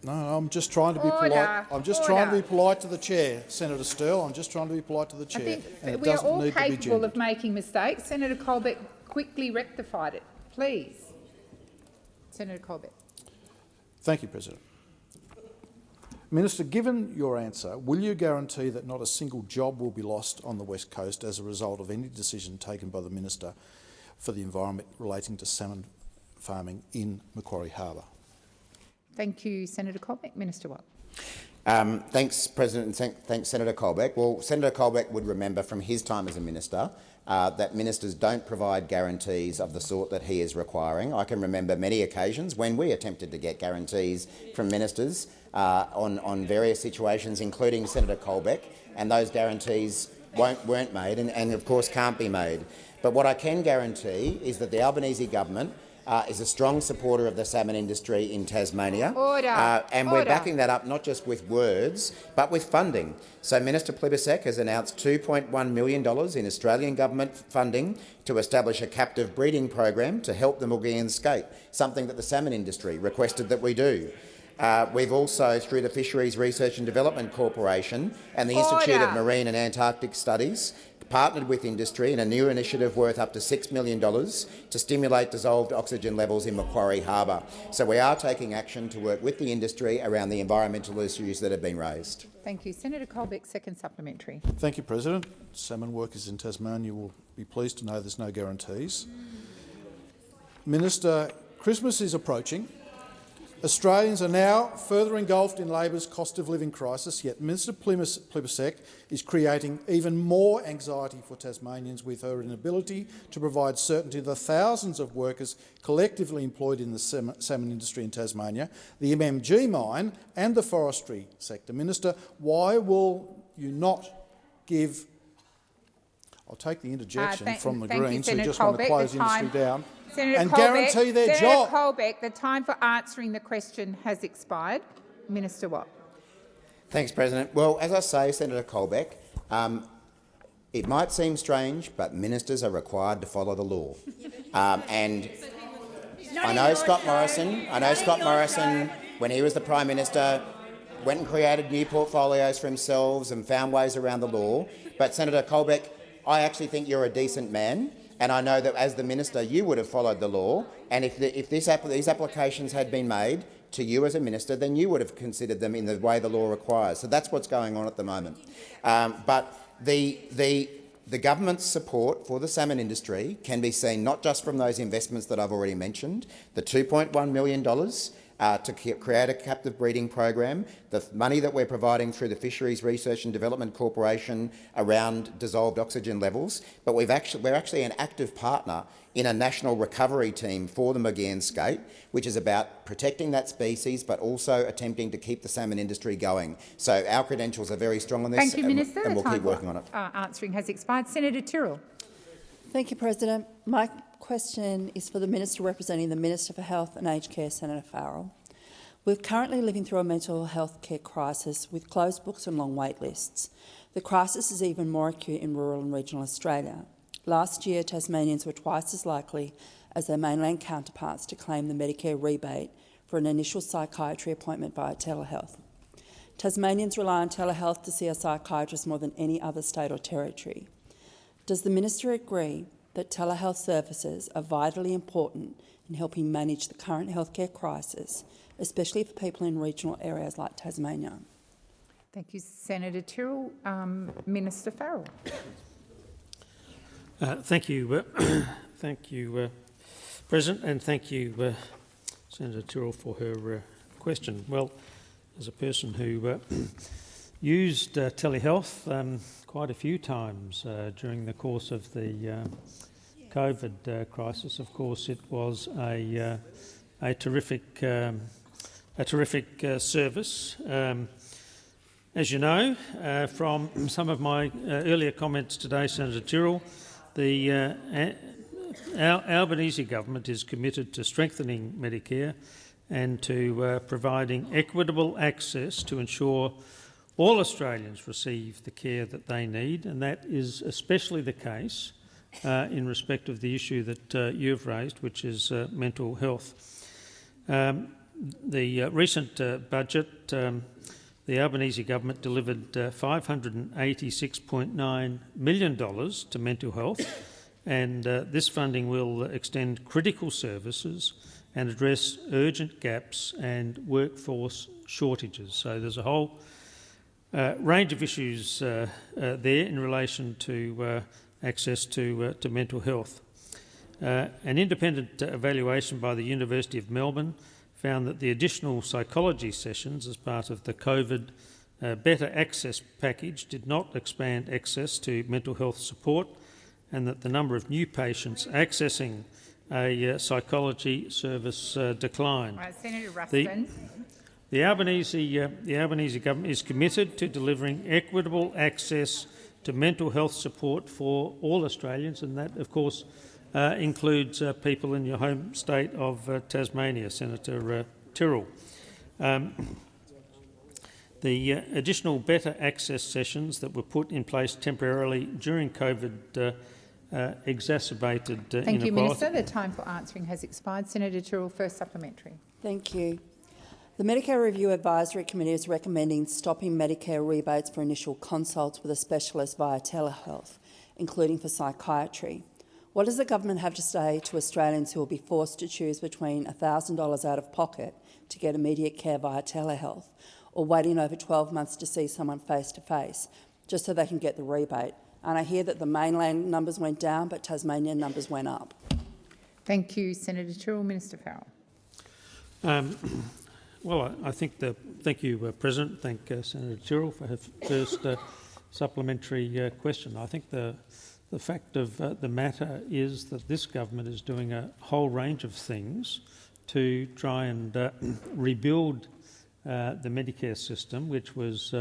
I'm just trying to be polite. I'm just trying to be polite to the chair, Senator Sterle. I'm just trying to be polite to the chair. I think we are all capable of making mistakes. Senator Colbeck quickly rectified it. Please. Senator Colbeck. Thank you, President. Minister, given your answer, will you guarantee that not a single job will be lost on the West Coast as a result of any decision taken by the Minister for the Environment relating to salmon farming in Macquarie Harbour? Thank you, Senator Colbeck. Minister Watt. Thanks, President, and thanks, Senator Colbeck. Well, Senator Colbeck would remember from his time as a minister that ministers don't provide guarantees of the sort that he is requiring. I can remember many occasions when we attempted to get guarantees from ministers on various situations, including Senator Colbeck, and those guarantees weren't made and of course can't be made. But what I can guarantee is that the Albanese government is a strong supporter of the salmon industry in Tasmania. And we're backing that up not just with words, but with funding. So Minister Plibersek has announced $2.1 million in Australian government funding to establish a captive breeding program to help the Maugean skate, something that the salmon industry requested that we do. We've also, through the Fisheries Research and Development Corporation and the Institute of Marine and Antarctic Studies, partnered with industry in a new initiative worth up to $6 million to stimulate dissolved oxygen levels in Macquarie Harbour. So we are taking action to work with the industry around the environmental issues that have been raised. Thank you. Senator Colbeck, second supplementary. Thank you, President. Salmon workers in Tasmania will be pleased to know there's no guarantees. Minister, Christmas is approaching. Australians are now further engulfed in Labor's cost of living crisis, yet Minister Plibersek is creating even more anxiety for Tasmanians with her inability to provide certainty to the thousands of workers collectively employed in the salmon industry in Tasmania, the MMG mine and the forestry sector. Minister, why will you not give— I'll take the interjection from the Greens who just want to close the industry down and guarantee their job. Senator Colbeck, the time for answering the question has expired. Minister Watt. Thanks, President. Well, as I say, Senator Colbeck, it might seem strange, but ministers are required to follow the law. And I know Scott Morrison, when he was the Prime Minister, went and created new portfolios for himself and found ways around the law. But, Senator Colbeck, I actually think you're a decent man, and I know that as the minister you would have followed the law, and if these applications had been made to you as a minister, then you would have considered them in the way the law requires. So that's what's going on at the moment. But the government's support for the salmon industry can be seen not just from those investments that I've already mentioned, the $2.1 million to create a captive breeding program, the money that we're providing through the Fisheries Research and Development Corporation around dissolved oxygen levels, but we're actually an active partner in a national recovery team for the Maugean skate, which is about protecting that species but also attempting to keep the salmon industry going. So our credentials are very strong on this. Thank you, Minister. And we'll keep working on it. Answering has expired. Senator Tyrrell. Thank you, President. My question is for the Minister representing the Minister for Health and Aged Care, Senator Farrell. We're currently living through a mental health care crisis with closed books and long wait lists. The crisis is even more acute in rural and regional Australia. Last year, Tasmanians were twice as likely as their mainland counterparts to claim the Medicare rebate for an initial psychiatry appointment via telehealth. Tasmanians rely on telehealth to see a psychiatrist more than any other state or territory. Does the Minister agree that telehealth services are vitally important in helping manage the current healthcare crisis, especially for people in regional areas like Tasmania? Thank you, Senator Tyrrell. Minister Farrell. Thank you, President, and thank you, Senator Tyrrell, for her question. Well, as a person who used telehealth quite a few times during the course of the COVID crisis, of course, it was a terrific service. As you know from some of my earlier comments today, Senator Tyrrell, our Albanese government is committed to strengthening Medicare and to providing equitable access to ensure all Australians receive the care that they need, and that is especially the case in respect of the issue that you've raised, which is mental health. The recent budget, the Albanese government delivered $586.9 million to mental health, and this funding will extend critical services and address urgent gaps and workforce shortages. So there's a whole range of issues there in relation to access to mental health. An independent evaluation by the University of Melbourne found that the additional psychology sessions as part of the COVID Better Access package did not expand access to mental health support, and that the number of new patients accessing a psychology service declined. Right, Senator Ruston. The Albanese government is committed to delivering equitable access to mental health support for all Australians, and that, of course, includes people in your home state of Tasmania, Senator Tyrrell. The additional better access sessions that were put in place temporarily during COVID exacerbated inequality. Thank you, Minister. The time for answering has expired. Senator Tyrrell, first supplementary. Thank you. The Medicare Review Advisory Committee is recommending stopping Medicare rebates for initial consults with a specialist via telehealth, including for psychiatry. What does the government have to say to Australians who will be forced to choose between $1,000 out of pocket to get immediate care via telehealth or waiting over 12 months to see someone face-to-face just so they can get the rebate? And I hear that the mainland numbers went down, but Tasmanian numbers went up. Thank you, Senator Tyrrell. Minister Farrell. Well, I think thank you, President. Thank Senator Tyrrell for her first supplementary question. I think the fact of the matter is that this government is doing a whole range of things to try and rebuild the Medicare system, which was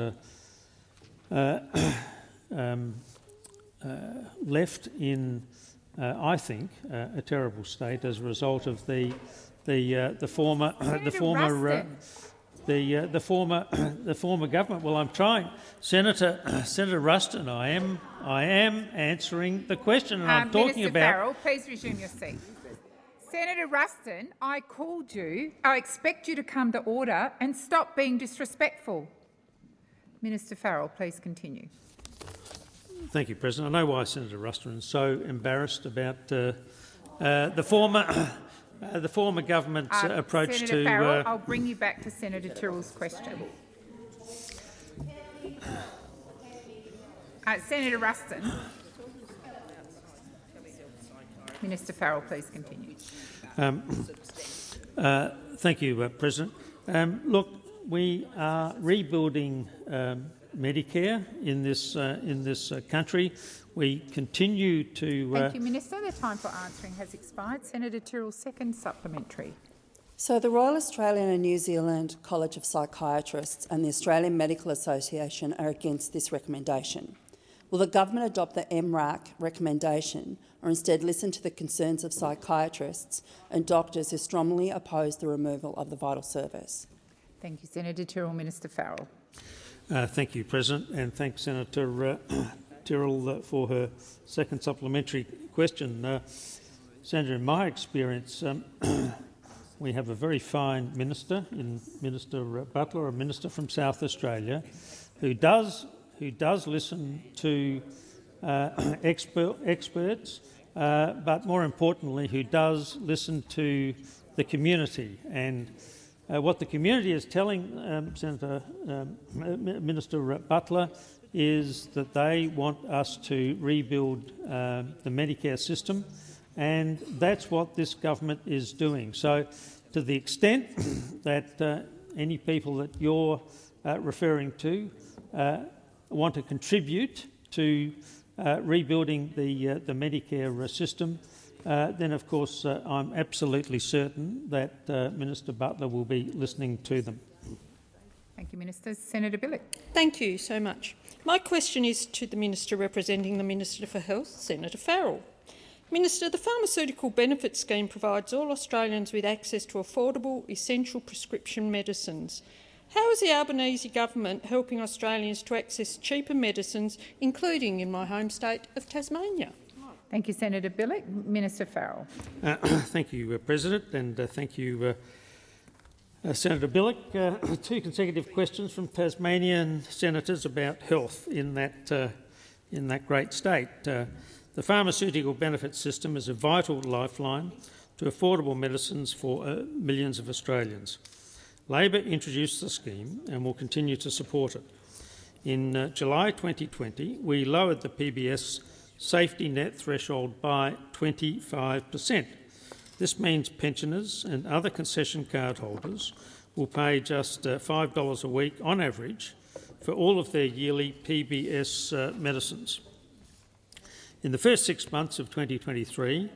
left in, I think, a terrible state as a result of the former government. Well, I'm trying, Senator Ruston. I am answering the question, and I'm talking Minister about. Farrell, please resume your seat. Senator Ruston, I called you. I expect you to come to order and stop being disrespectful. Minister Farrell, please continue. Thank you, President. I know why Senator Ruston is so embarrassed about the former government's approach Senator to. Farrell, I'll bring you back to Senator Tyrrell's question. Senator Ruston. Minister Farrell, please continue. Thank you, President. Look, we are rebuilding Medicare in this country. We continue to. Thank you, Minister. The time for answering has expired. Senator Tyrrell, second supplementary. So the Royal Australian and New Zealand College of Psychiatrists and the Australian Medical Association are against this recommendation. Will the government adopt the MRAC recommendation or instead listen to the concerns of psychiatrists and doctors who strongly oppose the removal of the vital service? Thank you, Senator Tyrrell. Minister Farrell. Thank you, President, and thanks, Senator Tyrrell, for her second supplementary question. Senator, in my experience, we have a very fine minister, in Minister Butler, a minister from South Australia, who does listen to experts, but more importantly, who does listen to the community. And what the community is telling Minister Butler is that they want us to rebuild the Medicare system, and that's what this government is doing. So to the extent that any people that you're referring to want to contribute to rebuilding the Medicare system, then of course I'm absolutely certain that Minister Butler will be listening to them. Thank you, Minister. Senator Bilyk. Thank you so much. My question is to the Minister representing the Minister for Health, Senator Farrell. Minister, the Pharmaceutical Benefit Scheme provides all Australians with access to affordable, essential prescription medicines. How is the Albanese government helping Australians to access cheaper medicines, including in my home state of Tasmania? Thank you, Senator Bilyk. Minister Farrell. Thank you, President, and thank you, Senator Bilyk. Two consecutive questions from Tasmanian senators about health in that great state. The pharmaceutical benefit system is a vital lifeline to affordable medicines for millions of Australians. Labor introduced the scheme and will continue to support it. In July 2020, we lowered the PBS safety net threshold by 25%. This means pensioners and other concession card holders will pay just $5 a week on average for all of their yearly PBS medicines. In the first 6 months of 2023,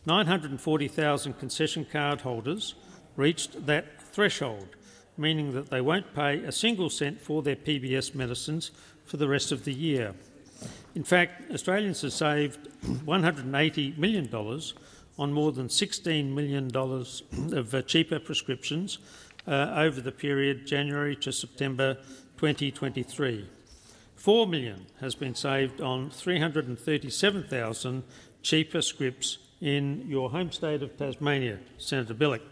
940,000 concession card holders reached that threshold, meaning that they won't pay a single cent for their PBS medicines for the rest of the year. In fact, Australians have saved $180 million on more than $16 million of cheaper prescriptions over the period January to September 2023. $4 million has been saved on 337,000 cheaper scripts in your home state of Tasmania, Senator Bilyk.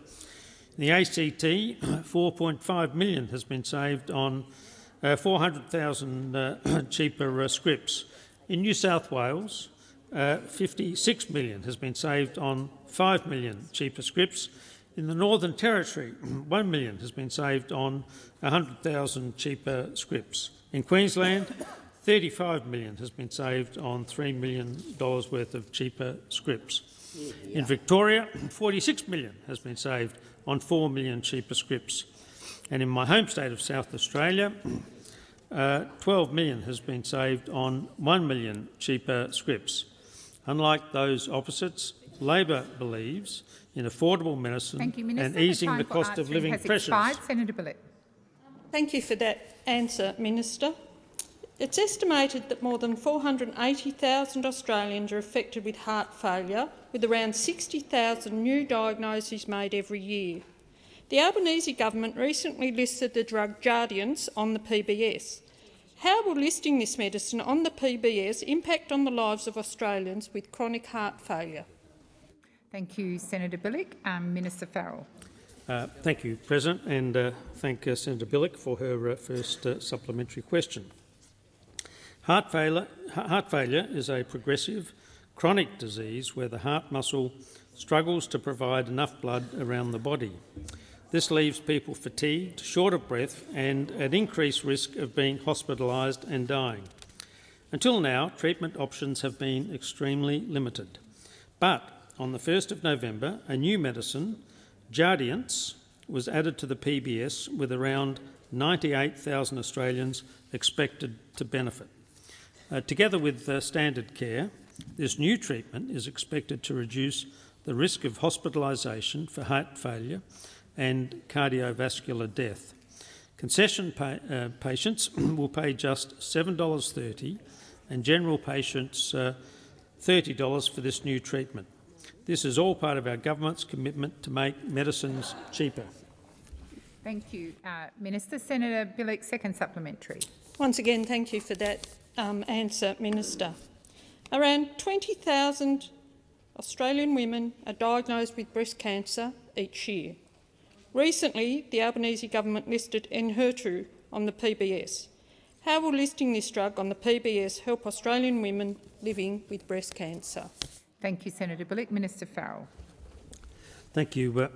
In the ACT, $4.5 million has been saved on 400,000 cheaper scripts. In New South Wales, $56 million has been saved on 5 million cheaper scripts. In the Northern Territory, $1 million has been saved on 100,000 cheaper scripts. In Queensland, $35 million has been saved on $3 million worth of cheaper scripts. In Victoria, $46 million has been saved on 4 million cheaper scripts. And in my home state of South Australia, $12 million has been saved on 1 million cheaper scripts. Unlike those opposites, Labor believes in affordable medicine and easing the cost of living pressures. Senator Bilyk. Thank you for that answer, Minister. It's estimated that more than 480,000 Australians are affected with heart failure, with around 60,000 new diagnoses made every year. The Albanese government recently listed the drug Jardiance on the PBS. How will listing this medicine on the PBS impact on the lives of Australians with chronic heart failure? Thank you, Senator Bilyk. Minister Farrell. Thank you, President, and thank Senator Bilyk for her first supplementary question. Heart failure is a progressive, chronic disease where the heart muscle struggles to provide enough blood around the body. This leaves people fatigued, short of breath and at increased risk of being hospitalised and dying. Until now, treatment options have been extremely limited. But on the 1st of November, a new medicine, Jardiance, was added to the PBS with around 98,000 Australians expected to benefit. Together with standard care, this new treatment is expected to reduce the risk of hospitalisation for heart failure and cardiovascular death. Concession patients will pay just $7.30 and general patients $30 for this new treatment. This is all part of our government's commitment to make medicines cheaper. Thank you, Minister. Senator Bilyk, second supplementary. Once again, thank you for that answer, Minister. Around 20,000 Australian women are diagnosed with breast cancer each year. Recently, the Albanese government listed Enhertu on the PBS. How will listing this drug on the PBS help Australian women living with breast cancer? Thank you, Senator Bilyk. Minister Farrell. Thank you,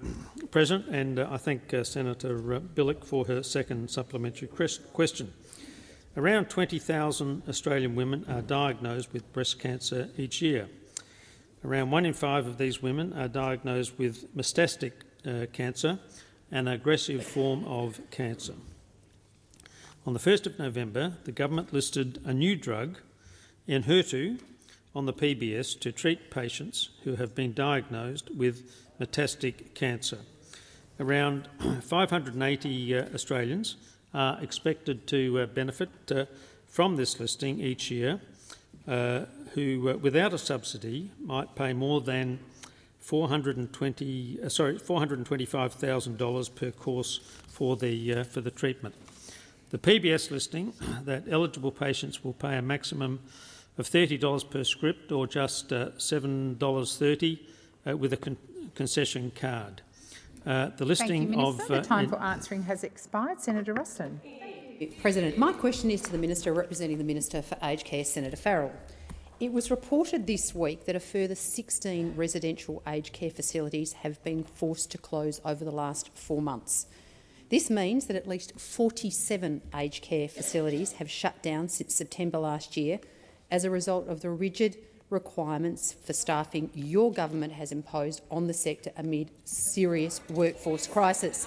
President, and I thank Senator Bilyk for her second supplementary question. Around 20,000 Australian women are diagnosed with breast cancer each year. Around 1 in 5 of these women are diagnosed with metastatic cancer, an aggressive form of cancer. On the 1st of November, the government listed a new drug, Enhertu, on the PBS to treat patients who have been diagnosed with metastatic cancer. Around 580 Australians are expected to benefit from this listing each year, who, without a subsidy, might pay more than $425,000 per course for the treatment. The PBS listing that eligible patients will pay a maximum of $30 per script, or just $7.30 with a concession card. The listing Thank you, Minister. The time for answering has expired. Senator Ruston. President, my question is to the Minister representing the Minister for Aged Care, Senator Farrell. It was reported this week that a further 16 residential aged care facilities have been forced to close over the last 4 months. This means that at least 47 aged care facilities have shut down since September last year as a result of the rigid requirements for staffing your government has imposed on the sector amid serious workforce crisis.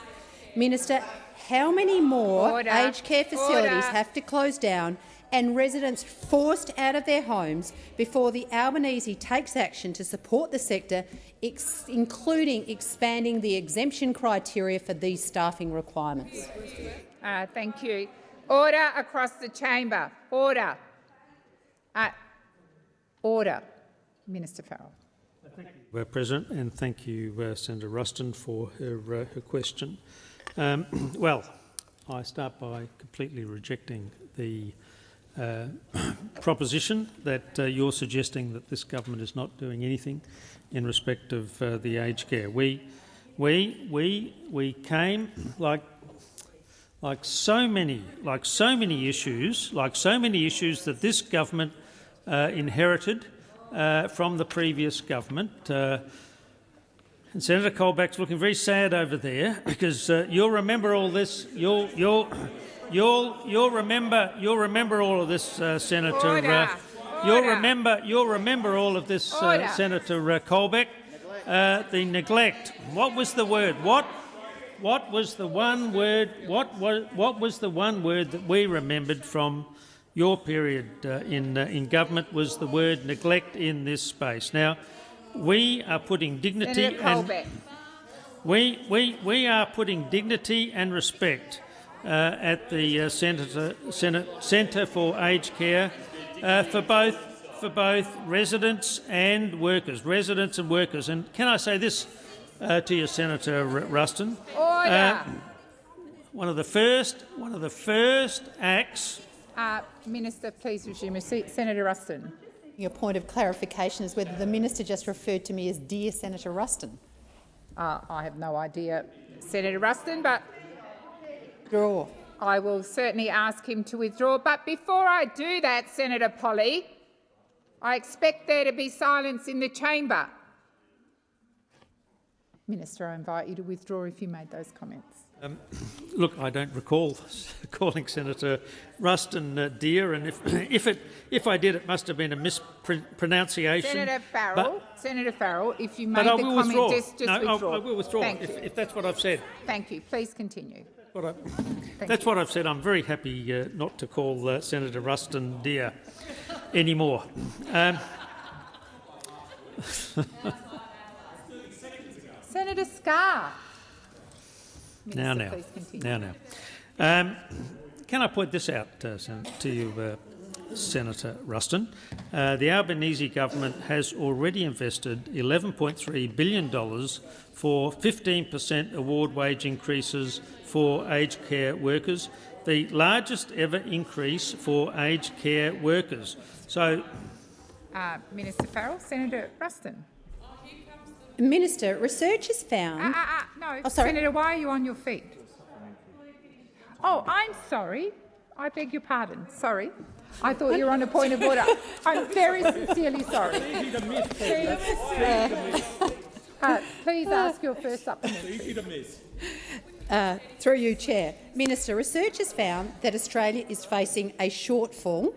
Minister, how many more aged care facilities have to close down and residents forced out of their homes before the Albanese takes action to support the sector, including expanding the exemption criteria for these staffing requirements? Thank you. Order across the chamber. Order. Order. Minister Farrell. Thank you, President, and thank you, Senator Ruston, for her question. Well, I start by completely rejecting the proposition that you're suggesting that this government is not doing anything in respect of the aged care. We came like so many issues that this government inherited from the previous government. And Senator Colbeck's looking very sad over there because you'll remember all this. You'll remember all of this, Senator. You'll remember all of this, Senator Colbeck. The neglect. What was the word? What was the one word? What was the one word that we remembered from your period in government? Was the word neglect in this space? Now, we are putting dignity and we are putting dignity and respect at the Centre for Aged Care for both residents and workers. And can I say this to you, Senator Ruston? Order. One of the first acts. Minister, please resume your seat. Senator Ruston. Your point of clarification is whether the minister just referred to me as dear Senator Ruston. I have no idea, Senator Ruston, but withdraw. I will certainly ask him to withdraw. But before I do that, Senator Polley, I expect there to be silence in the chamber. Minister, I invite you to withdraw if you made those comments. Look, I don't recall calling Senator Ruston dear, and if I did, it must have been a mispronunciation. Senator Farrell, if you made the comment, just withdraw. I will withdraw if that's what I've said. Thank you. Please continue. That's what I've said. I'm very happy not to call Senator Ruston dear anymore. Senator Scarr. Now. Can I point this out to you, Senator Ruston? The Albanese government has already invested $11.3 billion for 15% award wage increases for aged care workers, the largest ever increase for aged care workers. So, Minister Farrell, Senator Ruston. Minister, research has found... No, Senator, why are you on your feet? Oh, I'm sorry. I beg your pardon. Sorry. I thought you were on a point of order. I'm very sincerely sorry. Please ask your first supplementary. Through you, Chair. Minister, research has found that Australia is facing a shortfall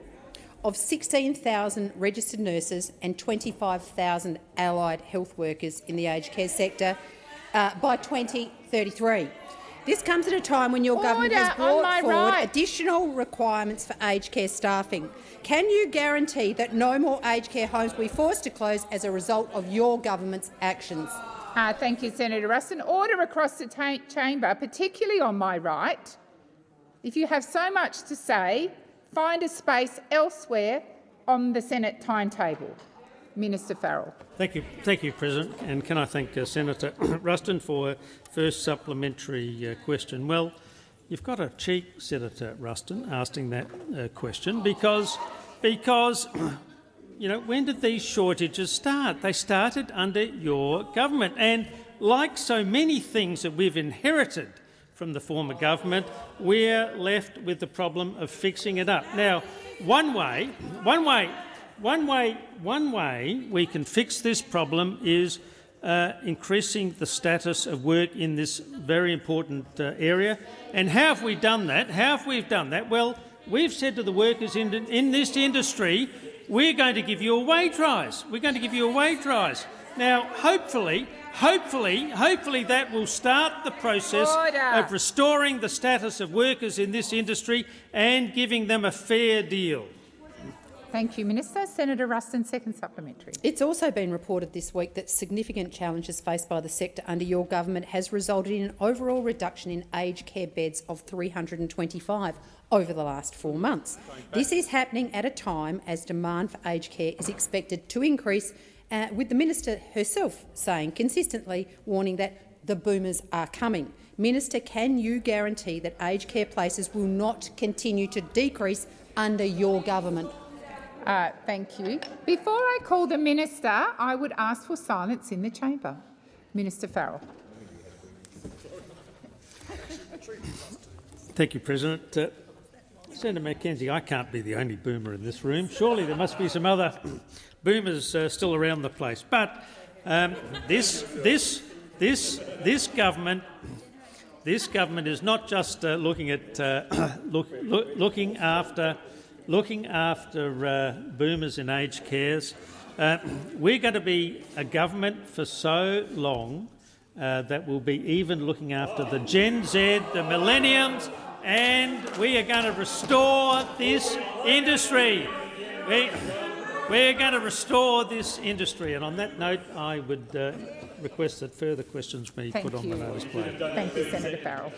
of 16,000 registered nurses and 25,000 allied health workers in the aged care sector by 2033. This comes at a time when your government has brought forward additional requirements for aged care staffing. Can you guarantee that no more aged care homes will be forced to close as a result of your government's actions? Thank you, Senator Ruston. Order across the chamber, particularly on my right. If you have so much to say, find a space elsewhere on the Senate timetable. Minister Farrell. Thank you, President. And can I thank Senator Ruston for her first supplementary question? Well, you've got a cheek, Senator Ruston, asking that question because you know, when did these shortages start? They started under your government, and like so many things that we've inherited from the former government, we're left with the problem of fixing it up. Now, one way one way we can fix this problem is increasing the status of work in this very important area. And how have we done that? Well, we've said to the workers in this industry, we're going to give you a wage rise. We're going to give you a wage rise. Now, hopefully that will start the process of restoring the status of workers in this industry and giving them a fair deal. Thank you, Minister. Senator Ruston, second supplementary. It's also been reported this week that significant challenges faced by the sector under your government has resulted in an overall reduction in aged care beds of 325 over the last 4 months. This is happening at a time as demand for aged care is expected to increase, with the Minister herself saying consistently, warning that the boomers are coming. Minister, can you guarantee that aged care places will not continue to decrease under your government? Thank you. Before I call the Minister, I would ask for silence in the chamber. Minister Farrell. Thank you, President. Senator Mackenzie, I can't be the only boomer in this room. Surely there must be some other boomers still around the place. But this government is not just looking after boomers in aged cares. We're going to be a government for so long that will be even looking after the Gen Z, the millenniums, and we are going to restore this industry. We're going to restore this industry. And on that note, I would request that further questions be put on the notice plate. Thank you, Senator Farrell.